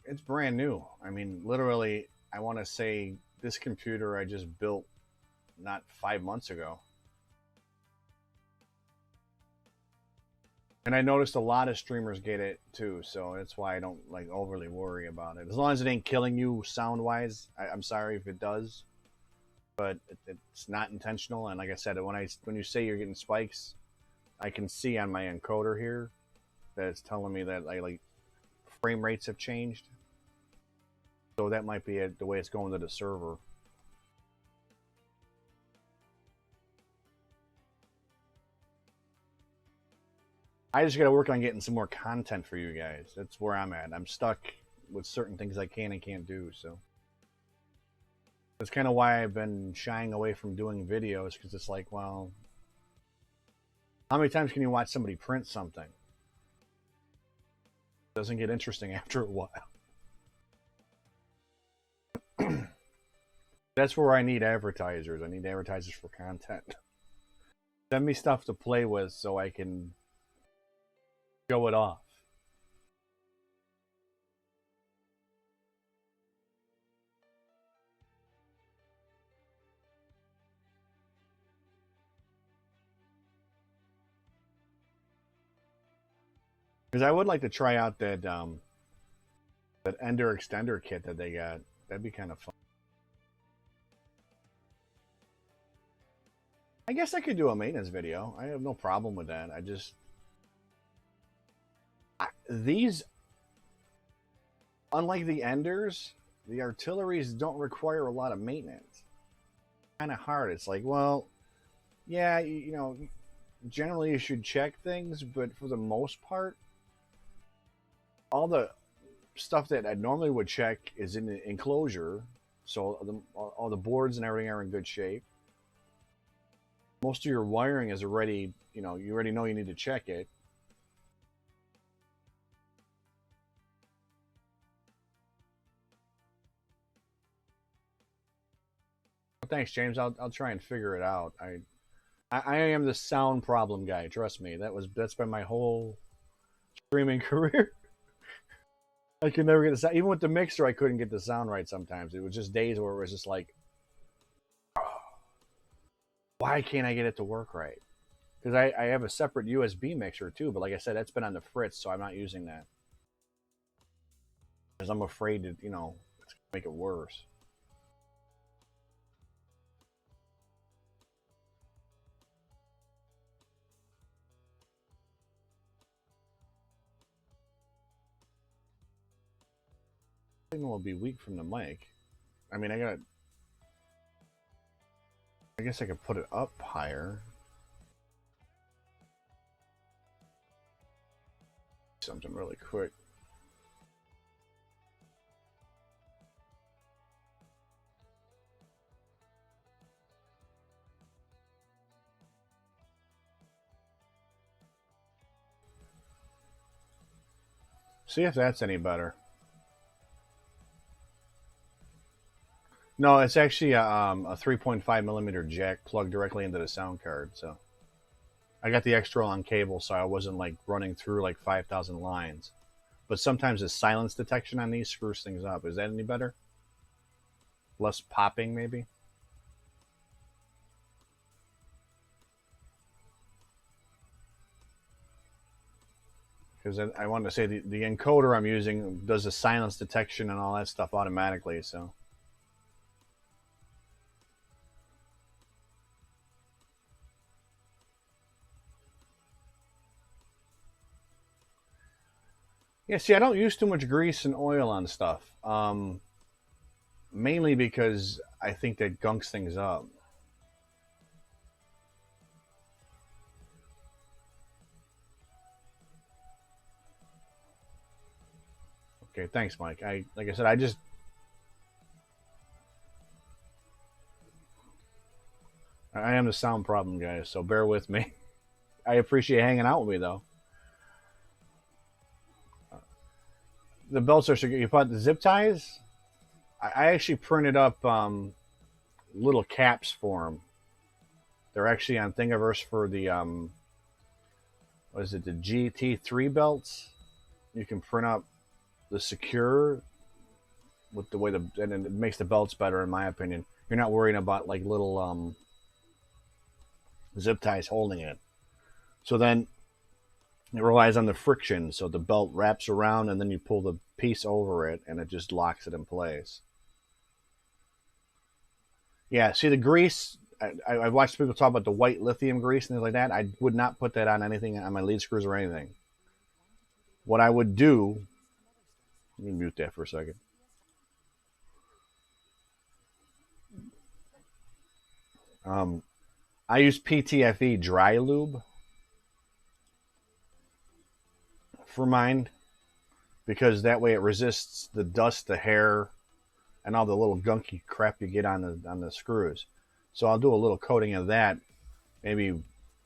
it's brand new. I mean, literally, I want to say this computer I just built not 5 months ago. And I noticed a lot of streamers get it too, so that's why I don't like overly worry about it. As long as it ain't killing you sound-wise, I'm sorry if it does, but it's not intentional. And like I said, when you say you're getting spikes, I can see on my encoder here that it's telling me that like frame rates have changed. So that might be the way it's going to the server. I just got to work on getting some more content for you guys. That's where I'm at. I'm stuck with certain things I can and can't do, so. That's kind of why I've been shying away from doing videos, because it's like, well, how many times can you watch somebody print something? It doesn't get interesting after a while. That's where I need advertisers. I need advertisers for content. Send me stuff to play with so I can show it off. Because I would like to try out that Ender extender kit that they got. That'd be kind of fun. I guess I could do a maintenance video. I have no problem with that. These, unlike the Enders, the artilleries don't require a lot of maintenance. Kind of hard. It's like, well, yeah, you know, generally you should check things, but for the most part, all the stuff that I normally would check is in the enclosure, so all the boards and everything are in good shape. Most of your wiring is already, you already know you need to check it. Well, thanks, James. I'll try and figure it out. I am the sound problem guy. Trust me. That's been my whole streaming career. I could never get the sound. Even with the mixer, I couldn't get the sound right sometimes. It was just days where it was just like, why can't I get it to work right? Because I have a separate USB mixer too, but like I said, that's been on the fritz, so I'm not using that. Because I'm afraid to, it's going to make it worse. Signal will be weak from the mic. I mean, I guess I could put it up higher. Something really quick. See if that's any better. No, it's actually a 3.5 millimeter jack plugged directly into the sound card. So I got the extra on cable, so I wasn't like running through like 5,000 lines. But sometimes the silence detection on these screws things up. Is that any better? Less popping, maybe? Because I wanted to say the encoder I'm using does the silence detection and all that stuff automatically, so. Yeah, see, I don't use too much grease and oil on stuff. mainly because I think that gunks things up. Okay, thanks, Mike. I like I said, I am the sound problem guy, so bear with me. I appreciate hanging out with me though. The belts are secure. You put the zip ties. I actually printed up little caps for them. They're actually on Thingiverse for the what is it, the GT3 belts. You can print up the secure with the way and it makes the belts better in my opinion. You're not worrying about like little zip ties holding it. So then it relies on the friction. So the belt wraps around and then you pull the piece over it and it just locks it in place. Yeah, see the grease. I've watched people talk about the white lithium grease and things like that. I would not put that on anything, on my lead screws or anything. What I would do, let me mute that for a second. I use PTFE dry lube for mine because that way it resists the dust, the hair, and all the little gunky crap you get on the screws. So I'll do a little coating of that, maybe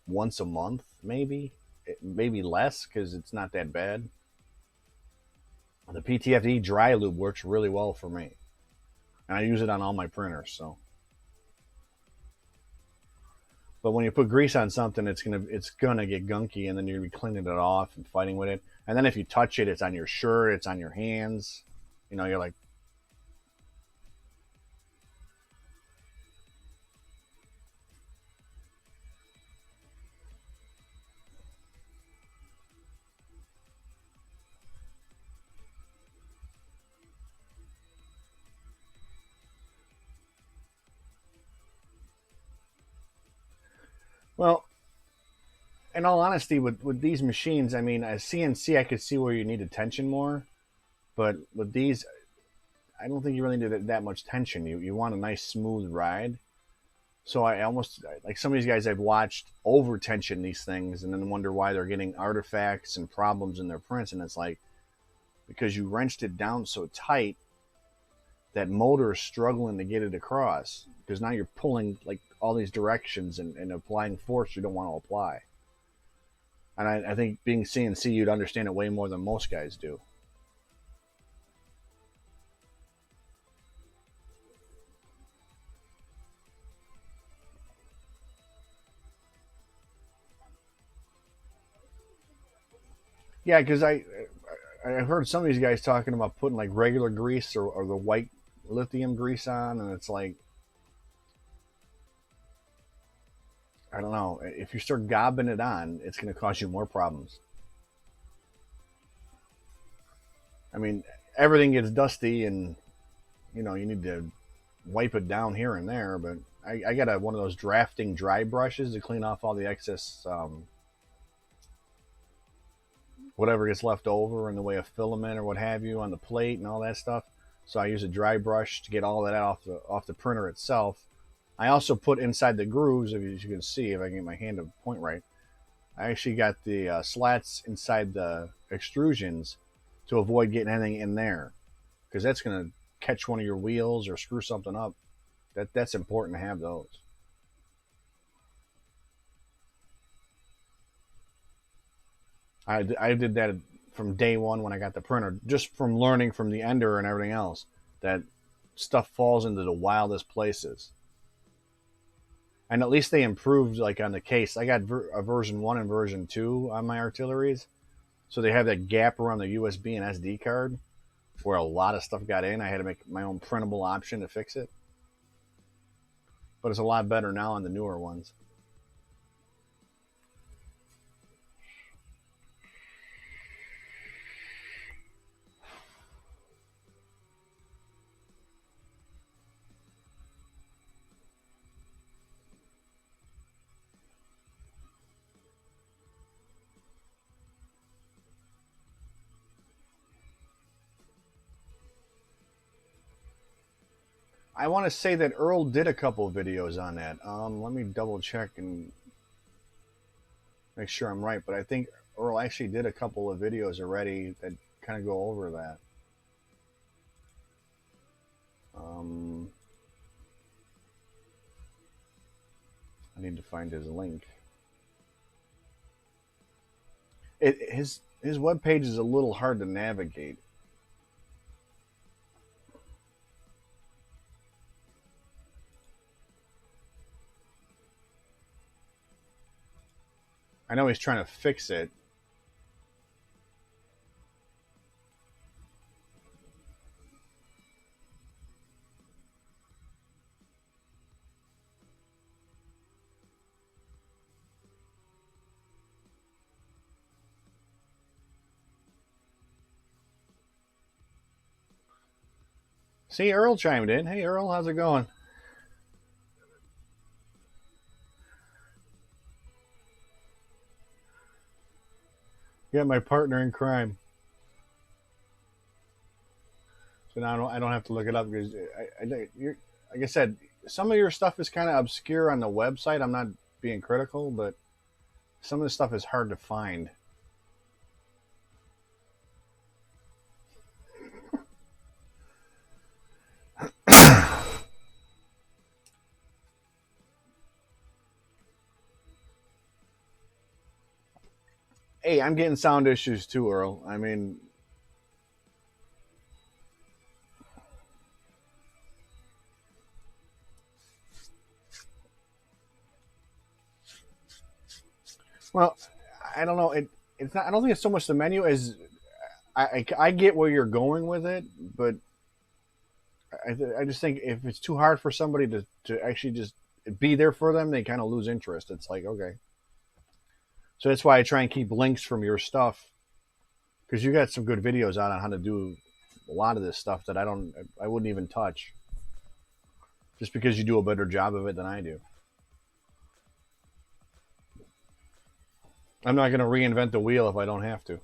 once a month, maybe less because it's not that bad. The PTFE dry lube works really well for me, and I use it on all my printers. So, but when you put grease on something, it's gonna get gunky, and then you're gonna be cleaning it off and fighting with it. And then if you touch it, it's on your shirt, it's on your hands. You know, you're like, well, in all honesty, with these machines, I mean, a CNC, I could see where you need tension more, but with these, I don't think you really need that much tension. You want a nice smooth ride. So I almost like some of these guys I've watched over tension these things and then wonder why they're getting artifacts and problems in their prints. And it's like because you wrenched it down so tight that motor is struggling to get it across because now you're pulling like all these directions and applying force you don't want to apply. And I think being CNC, you'd understand it way more than most guys do. Yeah, because I've heard some of these guys talking about putting like regular grease or the white lithium grease on, and it's like I don't know. If you start gobbing it on, it's going to cause you more problems. I mean, everything gets dusty, and you know you need to wipe it down here and there. But I got one of those drafting dry brushes to clean off all the excess, whatever gets left over in the way of filament or what have you on the plate and all that stuff. So I use a dry brush to get all that off the printer itself. I also put inside the grooves, as you can see, if I can get my hand to point right, I actually got the slats inside the extrusions to avoid getting anything in there because that's going to catch one of your wheels or screw something up. That's important to have those. I did that from day one when I got the printer, just from learning from the Ender and everything else that stuff falls into the wildest places. And at least they improved like on the case. I got a version 1 and version 2 on my artilleries, so they have that gap around the USB and SD card where a lot of stuff got in. I had to make my own printable option to fix it, but it's a lot better now on the newer ones. I want to say that Earl did a couple of videos on that. Let me double check and make sure I'm right. But I think Earl actually did a couple of videos already that kind of go over that. I need to find his link. His web page is a little hard to navigate. I know he's trying to fix it. See, Earl chimed in. Hey, Earl, how's it going? Yeah, my partner in crime. So now I don't have to look it up because you're, like I said, some of your stuff is kind of obscure on the website. I'm not being critical, but some of the stuff is hard to find. Hey, I'm getting sound issues too, Earl. I mean, well, I don't know. It's not. I don't think it's so much the menu as I get where you're going with it, but I just think if it's too hard for somebody to actually just be there for them, they kind of lose interest. It's like, okay. So that's why I try and keep links from your stuff because you got some good videos out on how to do a lot of this stuff that I wouldn't even touch just because you do a better job of it than I do. I'm not going to reinvent the wheel if I don't have to.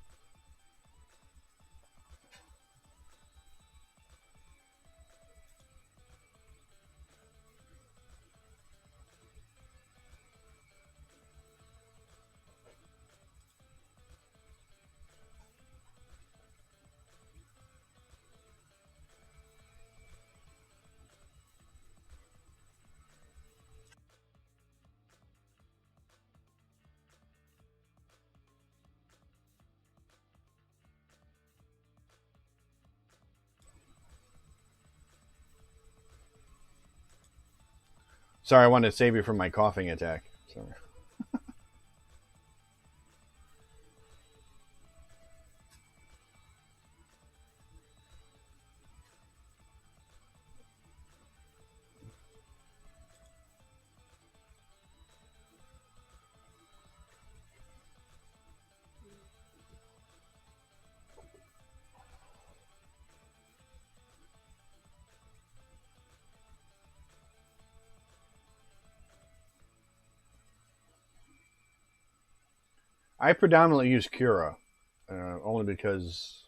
Sorry, I wanted to save you from my coughing attack. Sorry. I predominantly use Cura, only because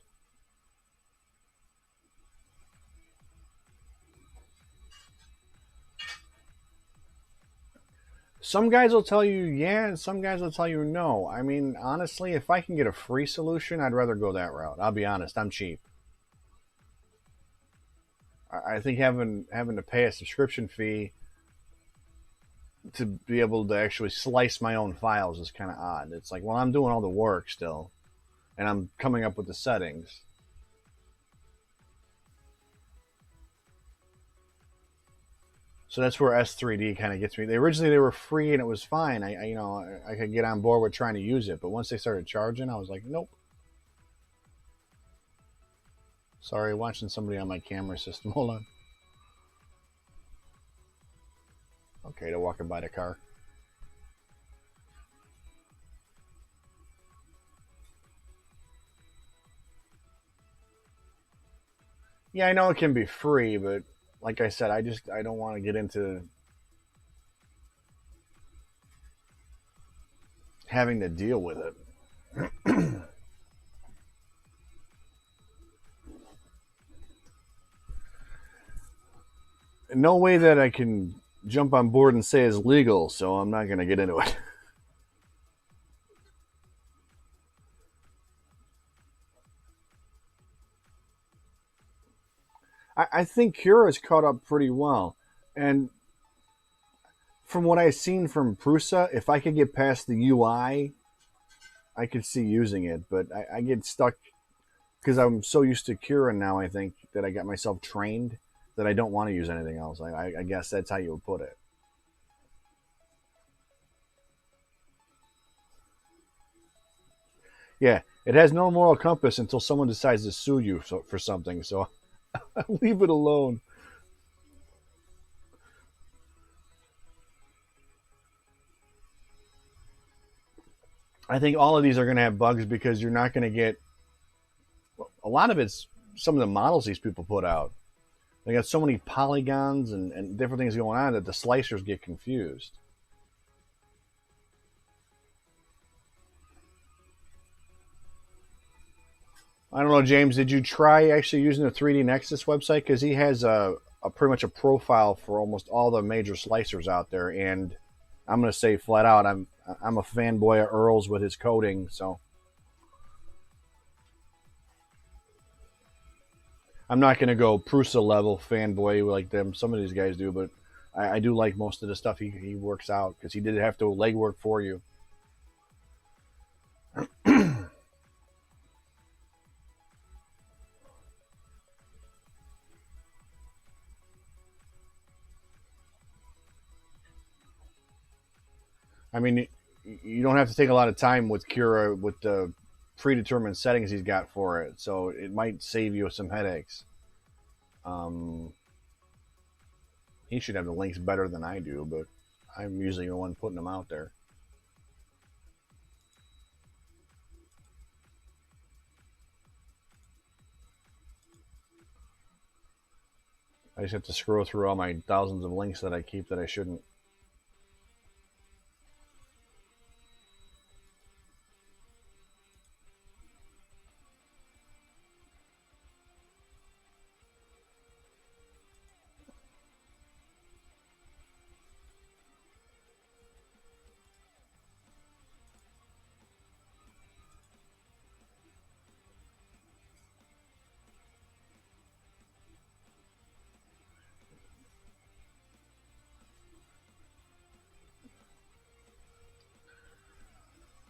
some guys will tell you yeah, and some guys will tell you no. I mean, honestly, if I can get a free solution, I'd rather go that route. I'll be honest, I'm cheap. I think having to pay a subscription fee to be able to actually slice my own files is kind of odd. It's like, well, I'm doing all the work still, and I'm coming up with the settings. So that's where S3D kind of gets me. Originally they were free and it was fine. I could get on board with trying to use it, but once they started charging, I was like, nope. Sorry, watching somebody on my camera system. Hold on. Okay, they're walking by the car. Yeah, I know it can be free, but like I said, I don't want to get into having to deal with it. no way that I can jump on board and say is legal, so I'm not going to get into it. I think Cura's caught up pretty well. And from what I've seen from Prusa, if I could get past the UI, I could see using it. But I get stuck because I'm so used to Cura now, I think, that I got myself trained that I don't want to use anything else. I guess that's how you would put it. Yeah, it has no moral compass until someone decides to sue you for something. So leave it alone. I think all of these are going to have bugs because you're not going to get a lot of it's some of the models these people put out. They got so many polygons and different things going on that the slicers get confused. I don't know, James. Did you try actually using the 3D Nexus website? Because he has a pretty much a profile for almost all the major slicers out there, and I'm going to say flat out, I'm a fanboy of Earl's with his coding. So I'm not going to go Prusa level fanboy like them. Some of these guys do, but I do like most of the stuff he works out because he did have to legwork for you. I mean, you don't have to take a lot of time with Cura with the predetermined settings he's got for it, so it might save you some headaches. Um, he should have the links better than I do, but I'm usually the one putting them out there. I just have to scroll through all my thousands of links that I keep that I shouldn't.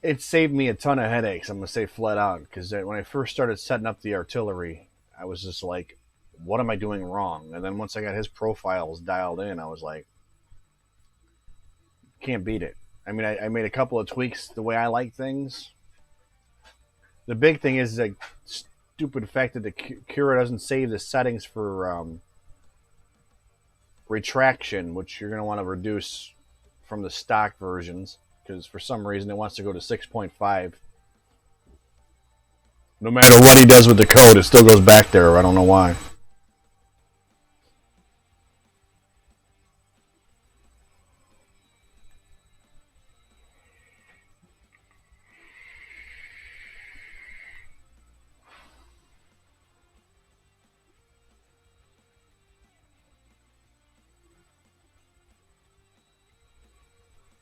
It saved me a ton of headaches. I'm gonna say flat out because when I first started setting up the artillery, I was just like, "What am I doing wrong?" And then once I got his profiles dialed in, I was like, "Can't beat it." I mean, I made a couple of tweaks the way I like things. The big thing is the stupid fact that the Cura doesn't save the settings for retraction, which you're gonna want to reduce from the stock versions because for some reason it wants to go to 6.5. No matter what he does with the code, it still goes back there. I don't know why.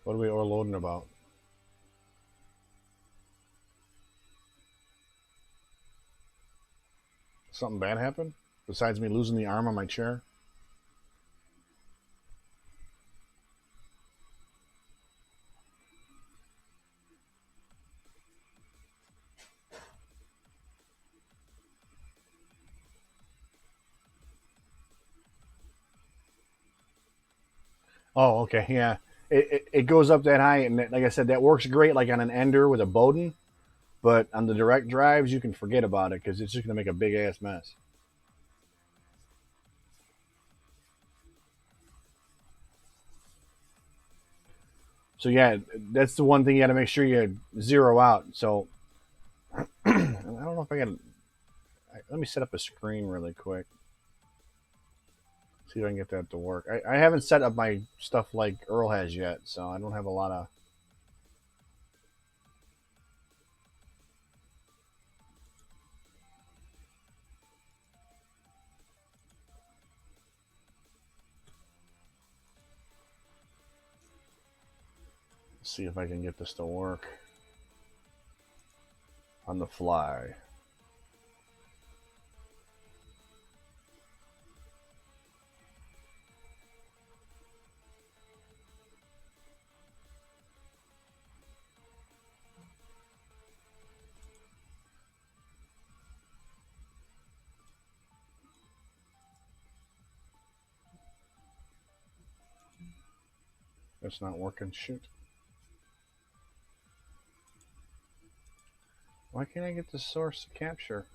What are we overloading about? Something bad happened? Besides me losing the arm on my chair? Oh, okay, yeah. It goes up that high, and like I said, that works great like on an Ender with a Bowden, but on the direct drives, you can forget about it because it's just going to make a big ass mess. So yeah, that's the one thing you got to make sure you zero out. So I don't know if I got. Let me set up a screen really quick. See if I can get that to work. I haven't set up my stuff like Earl has yet, so I don't have a lot of. See if I can get this to work on the fly. It's not working. Shoot. Why can't I get the source to capture?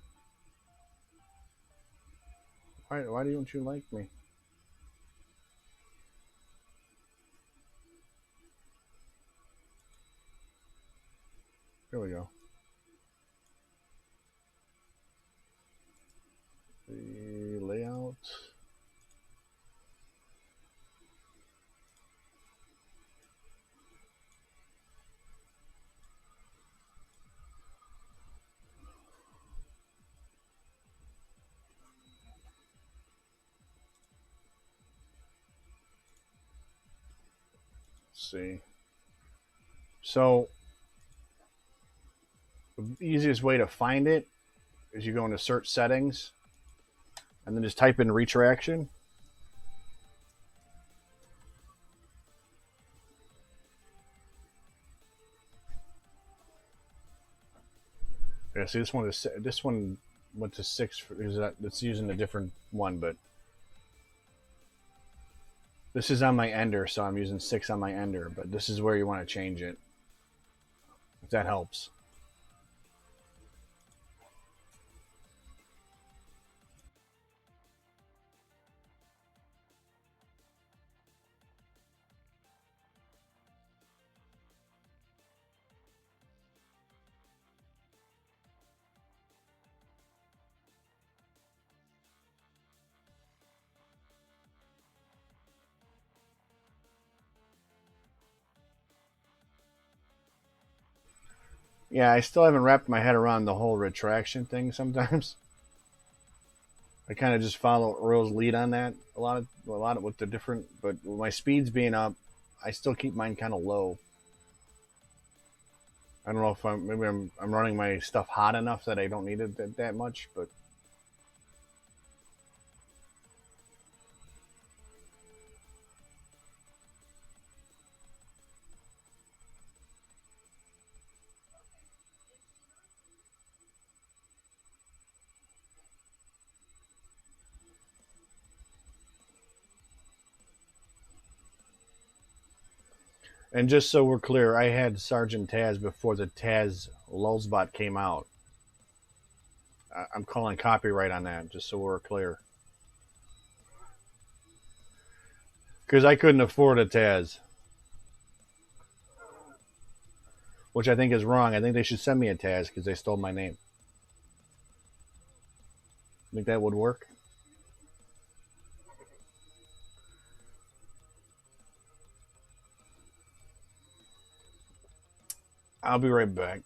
Why don't you like me? Here we go. The layout. Let's see. So the easiest way to find it is you go into search settings and then just type in retraction. Yeah, see this one went to 6. It's using a different one, but this is on my ender, so I'm using 6 on my ender. But this is where you want to change it, if that helps. Yeah, I still haven't wrapped my head around the whole retraction thing sometimes. I kind of just follow Earl's lead on that a lot of with the different, but with my speeds being up, I still keep mine kind of low. I don't know if I'm running my stuff hot enough that I don't need it that much, but and just so we're clear, I had Sergeant Taz before the Taz Lulzbot came out. I'm calling copyright on that, just so we're clear. Because I couldn't afford a Taz, which I think is wrong. I think they should send me a Taz because they stole my name. Think that would work? I'll be right back.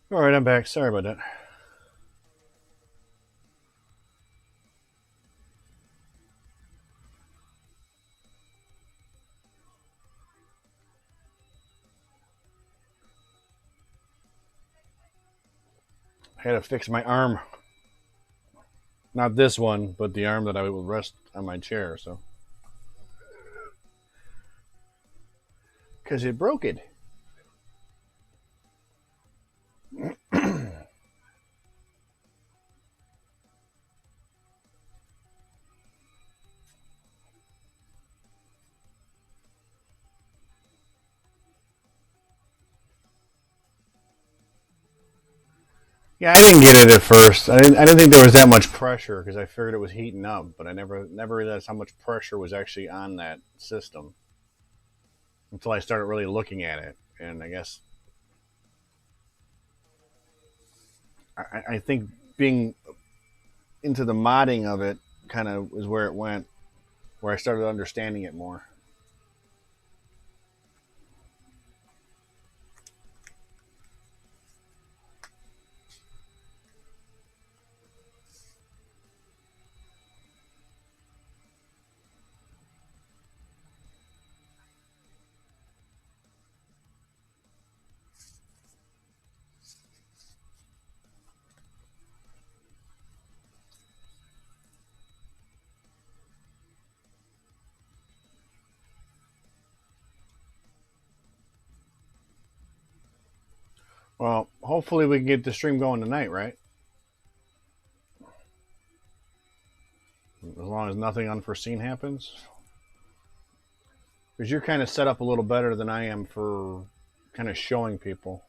All right, I'm back. Sorry about that. I had to fix my arm. Not this one, but the arm that I would rest on my chair. So, because it broke it. Yeah, I didn't get it at first. I didn't think there was that much pressure because I figured it was heating up, but I never realized how much pressure was actually on that system until I started really looking at it. And I guess I think being into the modding of it kind of is where it went, where I started understanding it more. Well, hopefully we can get the stream going tonight, right? As long as nothing unforeseen happens. Because you're kind of set up a little better than I am for kind of showing people.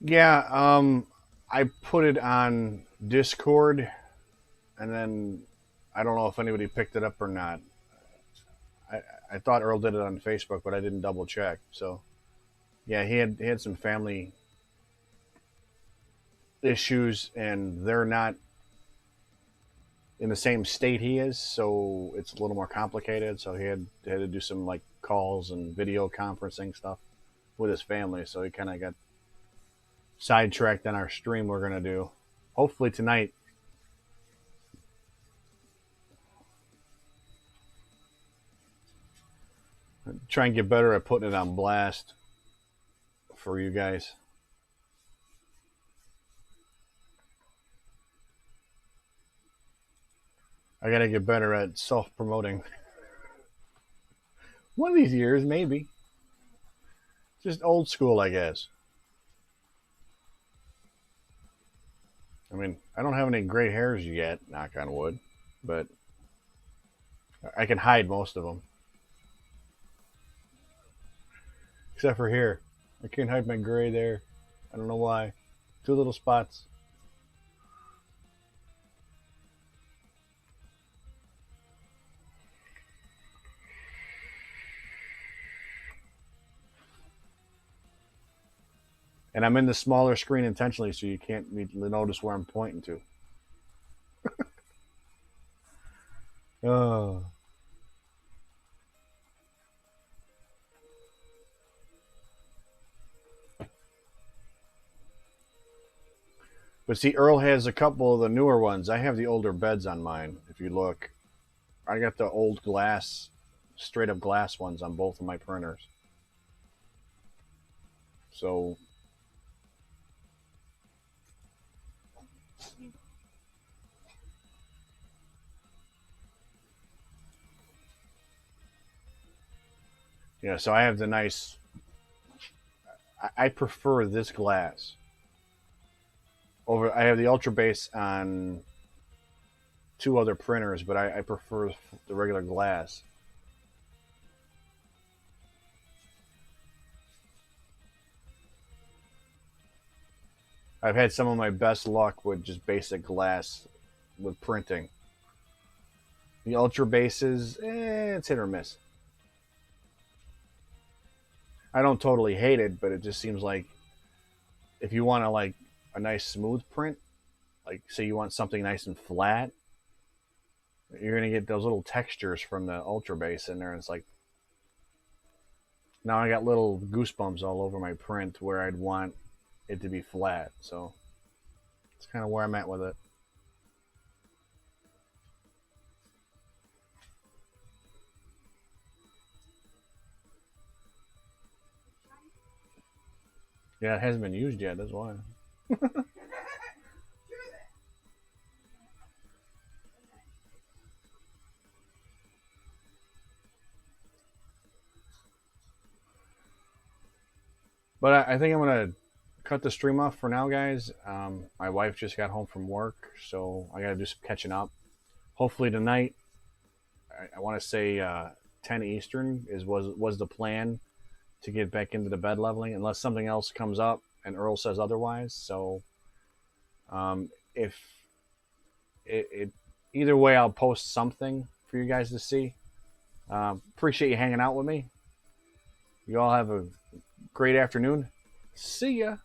Yeah, I put it on Discord, and then I don't know if anybody picked it up or not. I, I thought Earl did it on Facebook, but I didn't double check. So yeah, he had some family issues, and they're not in the same state he is, so it's a little more complicated. So he had to do some like calls and video conferencing stuff with his family. So he kind of got sidetracked on our stream we're gonna do. Hopefully tonight. Try and get better at putting it on blast for you guys. I gotta get better at self promoting. One of these years, maybe. Just old school, I guess. I mean, I don't have any gray hairs yet, knock on wood, but I can hide most of them. Except for here. I can't hide my gray there. I don't know why. Two little spots. And I'm in the smaller screen intentionally so you can't notice where I'm pointing to. Oh. But see, Earl has a couple of the newer ones. I have the older beds on mine. If you look, I got the old glass, straight up glass ones on both of my printers. So yeah, so I have the nice. I prefer this glass over. I have the Ultra Base on 2 other printers, but I prefer the regular glass. I've had some of my best luck with just basic glass with printing. The ultra bases, it's hit or miss. I don't totally hate it, but it just seems like if you want to like a nice smooth print, like say you want something nice and flat, you're gonna get those little textures from the ultra base in there. And it's like now I got little goosebumps all over my print where I'd want it to be flat. So it's kind of where I'm at with it. Yeah, it hasn't been used yet. That's why. But I think I'm gonna cut the stream off for now, guys. My wife just got home from work, so I gotta do some catching up. Hopefully tonight, I want to say 10 Eastern was the plan to get back into the bed leveling, unless something else comes up and Earl says otherwise. So if it either way, I'll post something for you guys to see. Appreciate you hanging out with me. You all have a great afternoon. See ya.